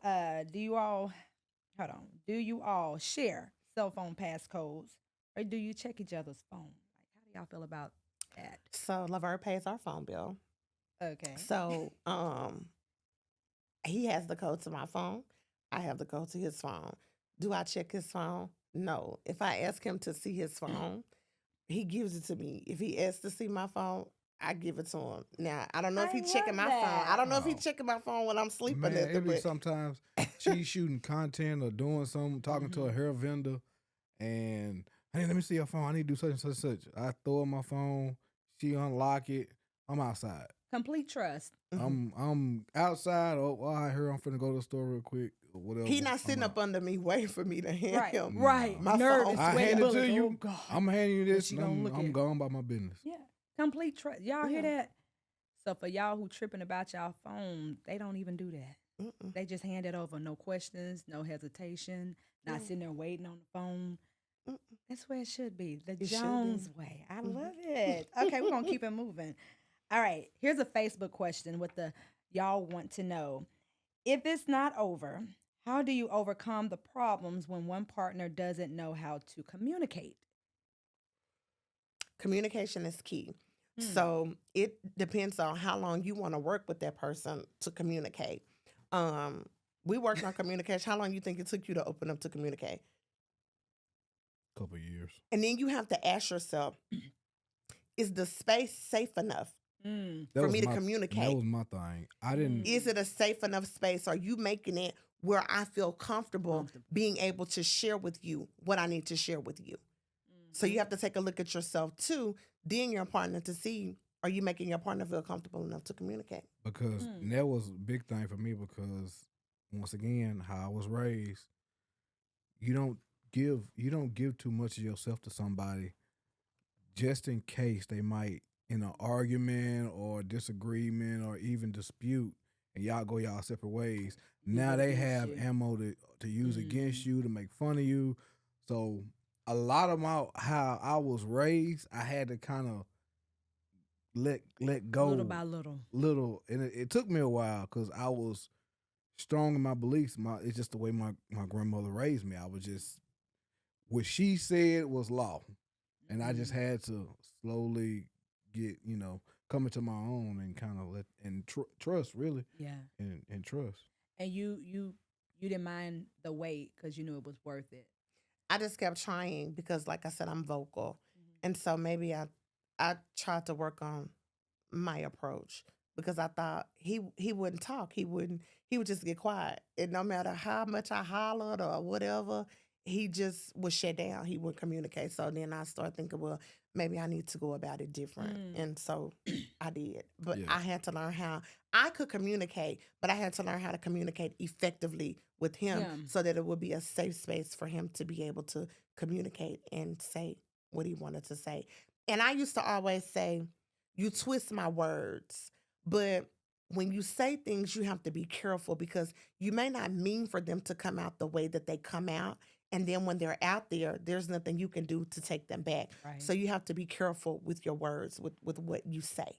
share cell phone passcodes or do you check each other's phone? Like, how do y'all feel about that? So Laverne pays our phone bill. Okay. So he has the code to my phone. I have the code to his phone. Do I check his phone? No. If I ask him to see his phone, he gives it to me. If he asks to see my phone, I give it to him. Now, I don't know if I he's checking love my phone. I that. don't know if he's Oh. checking my phone when I'm sleeping. Man, at the, it be but sometimes she's shooting content or doing something, talking to a hair vendor, and hey, let me see your phone. I need to do such and such and such. I throw her my phone. She unlock it. I'm outside. Complete trust. I'm outside. Oh, I heard I'm finna go to the store real quick or whatever. He not sitting up under me waiting for me to hand Right, him right. my Nervous, phone. I sweating hand it to bullets. you. Oh, God. I'm handing you What this, you and gonna look I'm at? gone by my business. Yeah, complete trust. Y'all hear Yeah. that? So for y'all who tripping about y'all phone, they don't even do that. Mm-mm. They just hand it over, no questions, no hesitation, not Yeah. sitting there waiting on the phone. Mm-mm. That's where it should be, the It should be. Jones way. I Mhm. love it. Okay, we're gonna keep it moving. All right, here's a Facebook question with the y'all want to know. If it's not over, how do you overcome the problems when one partner doesn't know how to communicate? Communication is key. Hmm. So it depends on how long you want to work with that person to communicate. We worked on communication. How long you think it took you to open up to communicate? Couple years. And then you have to ask yourself, is the space safe enough Mm. That for was me to my- communicate? That was my thing. I didn't. Is it a safe enough space? Are you making it where I feel comfortable being able to share with you what I need to share with you? So you have to take a look at yourself too, then your partner, to see, are you making your partner feel comfortable enough to communicate? Because Mm. and that was a big thing for me because once again, how I was raised, you don't give too much of yourself to somebody just in case they might in an argument or disagreement or even dispute and y'all go y'all separate ways. Now they against have you. ammo to use against you, to make fun of you. So a lot of how I was raised, I had to kind of let go Little by little. little, and it took me a while because I was strong in my beliefs. It's just the way my grandmother raised me. I was just what she said was law, and I just had to slowly get come into my own and kind of let and trust really Yeah. and trust. And you didn't mind the wait because you knew it was worth it. I just kept trying because, like I said, I'm vocal. And so maybe I tried to work on my approach because I thought he wouldn't talk. He would just get quiet. And no matter how much I hollered or whatever, he just would shut down. He would communicate. So then I started thinking, well, maybe I need to go about it different. And so I did. But Yeah. I had to learn how I could communicate, but I had to learn how to communicate effectively with him Yeah. so that it would be a safe space for him to be able to communicate and say what he wanted to say. And I used to always say, you twist my words, but when you say things, you have to be careful because you may not mean for them to come out the way that they come out. And then when they're out there, there's nothing you can do to take them back. Right. So you have to be careful with your words, with what you say.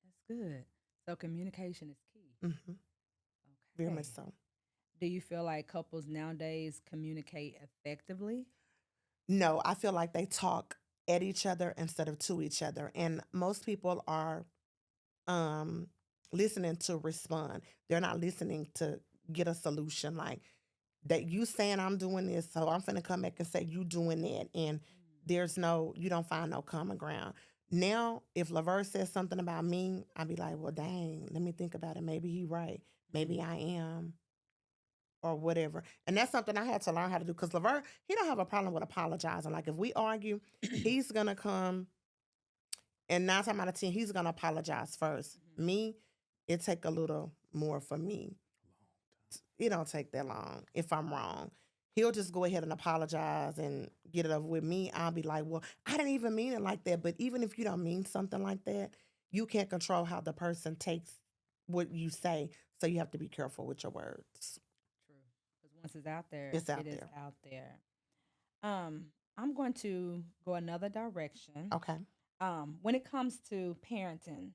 That's good. So communication is key. Hmm. Very much Okay. so. Do you feel like couples nowadays communicate effectively? No, I feel like they talk at each other instead of to each other. And most people are listening to respond. They're not listening to get a solution. Like that you saying I'm doing this, so I'm finna come back and say you doing that. And you don't find no common ground. Now, if Laverne says something about me, I'd be like, well, dang, let me think about it. Maybe he right. Maybe I am. Or whatever. And that's something I had to learn how to do because Laverne, he don't have a problem with apologizing. Like if we argue, he's gonna come and 9 times out of 10, he's gonna apologize first. Me, it take a little more for me. It don't take that long if I'm wrong. He'll just go ahead and apologize and get it over with me. I'll be like, well, I didn't even mean it like that. But even if you don't mean something like that, you can't control how the person takes what you say. So you have to be careful with your words. True. Because once it's out there, It's out it is there. out there. I'm going to go another direction. Okay. When it comes to parenting,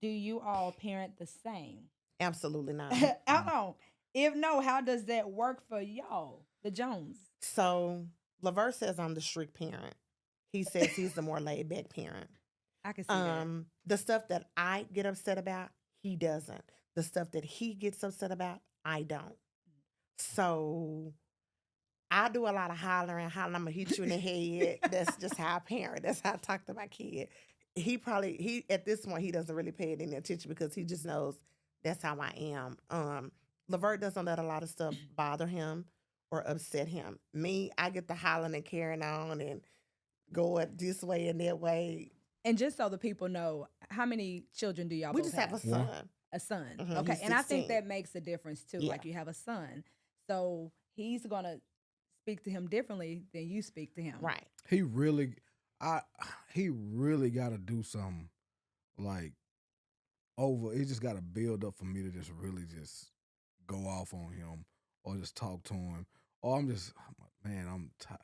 do you all parent the same? Absolutely not. I don't know. If no, how does that work for y'all, the Jones? So Laverne says I'm the strict parent. He says he's the more laid back parent. I can see that. The stuff that I get upset about, he doesn't. The stuff that he gets upset about, I don't. So I do a lot of hollering, I'm gonna hit you in the head. That's just how I parent. That's how I talk to my kid. He at this point he doesn't really pay it any attention because he just knows that's how I am. Laverne doesn't let a lot of stuff bother him or upset him. Me, I get the hollering and carrying on and going this way and that way. And just so the people know, how many children do y'all We both just have a One. son. A son. Mhm, Okay. he's And I think 16. that makes a difference too. Yeah. Like you have a son. So he's gonna speak to him differently than you speak to him. Right. He really, he really got to do something like over. It just got to build up for me to just really just go off on him or just talk to him. Or I'm like, man, I'm tired,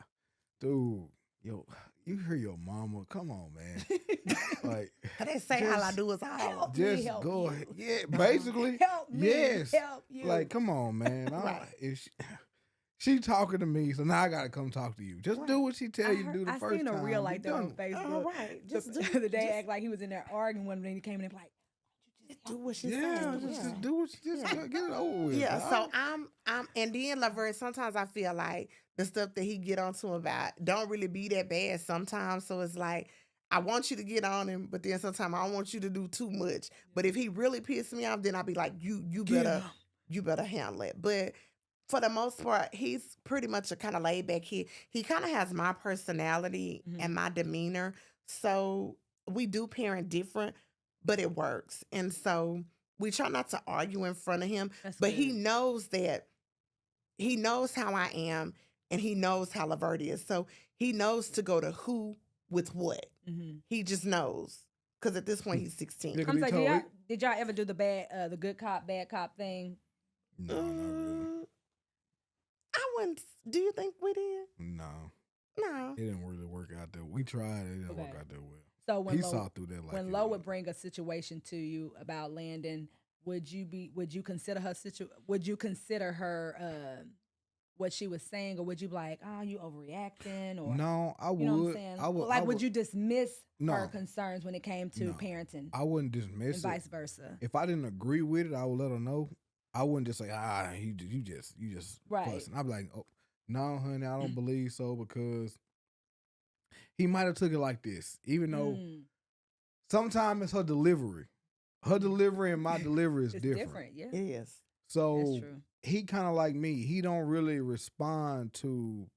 dude. Yo, you hear your mama? Come on, man. Like, They say all I just- do is all. Help me just help go you. ahead. Yeah, basically. Help me Yes. help you. Like, come on, man. Right. If she talking to me, so now I gotta come talk to you. Just do Right. what she tell you to do the I first seen a time. reel You like that on done. Facebook. All right. Just do. The day just act like he was in there arguing one, and he came in and like, do what she Yeah, said. just do what you just Yeah. get it over with. Yeah, dog. so I'm and then Laverne, sometimes I feel like the stuff that he get onto about don't really be that bad sometimes. So it's like I want you to get on him, but then sometimes I don't want you to do too much. But if he really pissed me off, then I'll be like, you Get better him. you better handle it. But for the most part, he's pretty much a kind of laid back kid. He kind of has my personality Mhm. and my demeanor. So we do parent different, but it works. And so we try not to argue in front of him, That's but he good. knows that he knows how I am and he knows how Lavert is. So he knows to go to who with what. Mhm. He just knows. Because at this point, he's 16. Yeah, 'cause I'm he sorry, told- did y'all ever do the good cop, bad cop thing? No, not really. I wouldn't. Do you think we did? No, No. it didn't really work out there. We tried. It didn't work Okay. out that well. So when He Lo, saw through that. Like when it Lo was- would bring a situation to you about Landon, would you consider her would you consider her what she was saying, or would you be like, oh, you overreacting, or No, I would. you know what I'm saying? I would. Like, I would you dismiss her No. concerns when it came to No. parenting I wouldn't and dismiss it. vice versa? If I didn't agree with it, I would let her know. I wouldn't just say, you just Right. fussing. I'd be like, oh, no, honey, I don't believe so, because he might have took it like this, even though Mm, sometimes it's her delivery. Her delivery and my delivery is it's different. Yeah, It is. that's So true. he kind of like me. He don't really respond to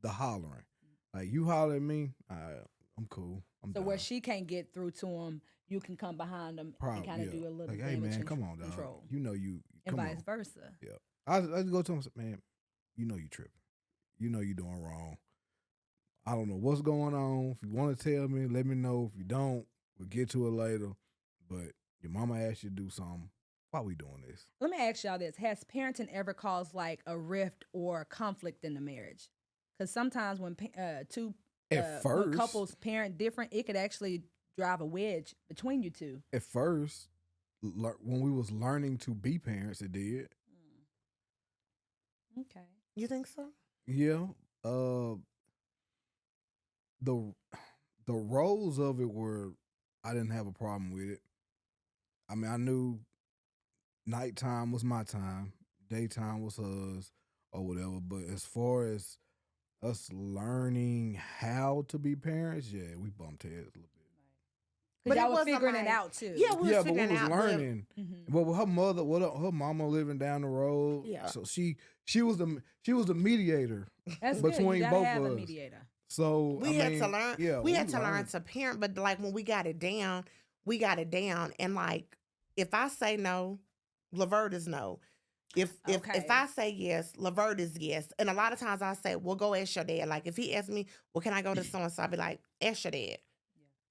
the hollering. Like, you holler at me, I'm cool. I'm So done. where she can't get through to him, you can come behind him and Probably, kind of yeah. do a little Like, hey damage man, come on, dog. control, You know you and come vice on. versa. I just go to him and say, man, you know you tripping. You know you doing wrong. I don't know what's going on. If you want to tell me, let me know. If you don't, we'll get to it later. But your mama asked you to do something. Why we doing this? Let me ask y'all this: has parenting ever caused like a rift or conflict in the marriage? Because sometimes when two At when first, couples parent different, it could actually drive a wedge between you two. at first, when we was learning to be parents, it did. Okay. You think so? Yeah. The roles of it were, I didn't have a problem with it. I mean, I knew nighttime was my time, daytime was hers, or whatever. But as far as us learning how to be parents, yeah, we bumped heads a little bit. Because But it y'all were wasn't figuring it like- out too. Yeah, we Yeah, was but we figuring was out. but- learning. Mhm. But with her mother, her mama living down the road, Yeah. so she was the mediator. That's good. between You gotta both have of a us. mediator. So we I had mean, to learn. Yeah, we had to learn learned. to parent, but like when we got it down, we got it down. And like if I say no, Lavert is no. If Okay. I say yes, Lavert is yes. And a lot of times I say, well, go ask your dad. Like if he asks me, well, can I go to so and so? I'll be like, ask your dad.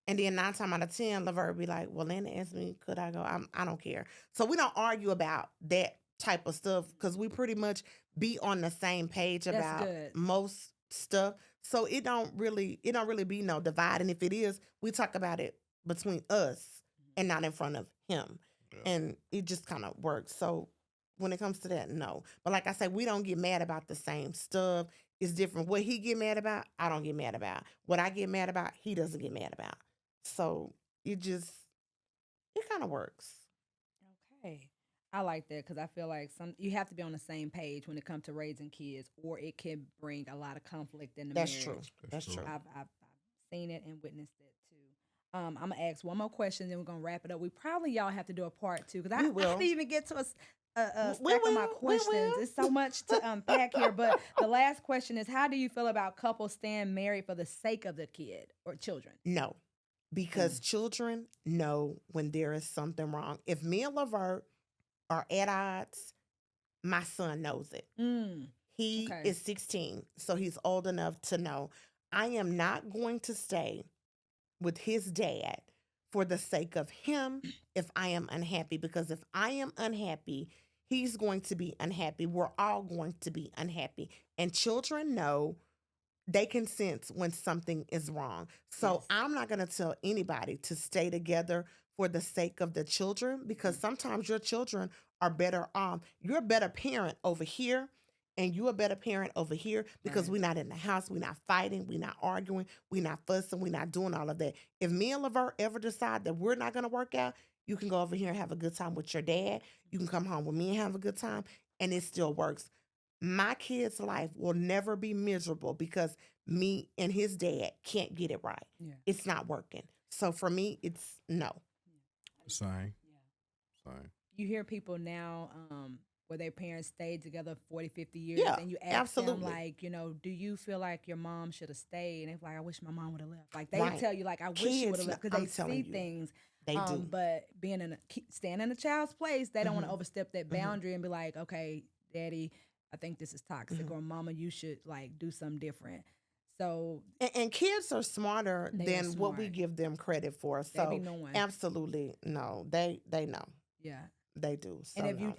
And then 9 times out of 10, Lavert be like, well, Lana asked me, could I go? I don't care. So we don't argue about that type of stuff because we pretty much be on the same page That's about good. most stuff. So it don't really be no divide. And if it is, we talk about it between us and not in front of him. Yeah. And it just kind of works. So when it comes to that, no. But like I said, we don't get mad about the same stuff. It's different. What he get mad about, I don't get mad about. What I get mad about, he doesn't get mad about. So it kind of works. Okay. I like that because I feel like you have to be on the same page when it comes to raising kids, or it can bring a lot of conflict in the That's marriage. true. That's true. I've seen it and witnessed it too. I'm gonna ask one more question, then we're gonna wrap it up. We probably y'all have to do a part 2 because I We will. didn't even get to a stack We of my will. We questions. will. It's so much to unpack here. But the last question is: how do you feel about couples staying married for the sake of the kid or children? No. because children know when there is something wrong. If me and Lavert are at odds, my son knows it. Mm. He Okay. is 16, so he's old enough to know I am not going to stay with his dad for the sake of him if I am unhappy, because if I am unhappy, he's going to be unhappy. We're all going to be unhappy. And children know, they can sense when something is wrong. So Yes. I'm not going to tell anybody to stay together for the sake of the children, because sometimes your children are better off. You're a better parent over here and you're a better parent over here because Right. we're not in the house, we're not fighting, we're not arguing, we're not fussing, we're not doing all of that. If me and Lavert ever decide that we're not going to work out, you can go over here and have a good time with your dad. You can come home with me and have a good time, and it still works. My kid's life will never be miserable because me and his dad can't get it right. Yeah. It's not working. So for me, it's no. Same. Yeah. Same. You hear people now where their parents stayed together 40, 50 years, Yeah, and you ask absolutely. them, like, do you feel like your mom should have stayed? And they're like, I wish my mom would have left. Like, they Right. tell you, like, I wish you Kids, would have left, I'm because they telling see you, things. they do. But staying in a child's place, they don't want to Mhm. overstep that Mhm. boundary and be like, okay, daddy, I think this is toxic, Mhm. or mama, you should, like, do something different. So And kids are smarter they are than what we smart. give them credit for. They be So knowing. absolutely no. They know. Yeah. They do. So And no.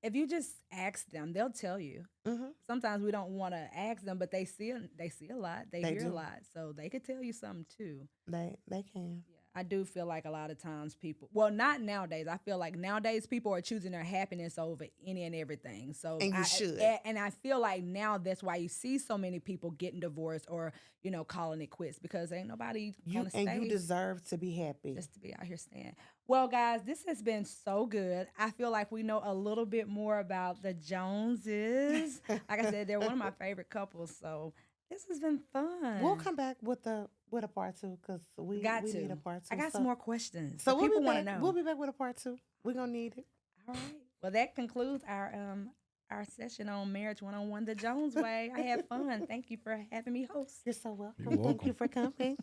if you just ask them, they'll tell you. Mhm. Sometimes we don't want to ask them, but they see a lot, they They hear a do. lot, so they could tell you something too. They can. Yeah, I do feel like a lot of times people, well, not nowadays. I feel like nowadays people are choosing their happiness over any and everything. So And you should. and I feel like now that's why you see so many people getting divorced or calling it quits, because ain't nobody You gonna stay. and you deserve to be happy. Just to be out here staying. Well, guys, this has been so good. I feel like we know a little bit more about the Joneses. Like I said, they're one of my favorite couples, so this has been fun. We'll come back with a part two because we need a part two. I got So- some more questions. So So we'll people be want to back. know. We'll be back with a part two. We're gonna need it. All right. Well, that concludes our session on Marriage 101 the Jones Way. I had fun. Thank you for having me host. You're so welcome. You're Thank welcome. you for coming.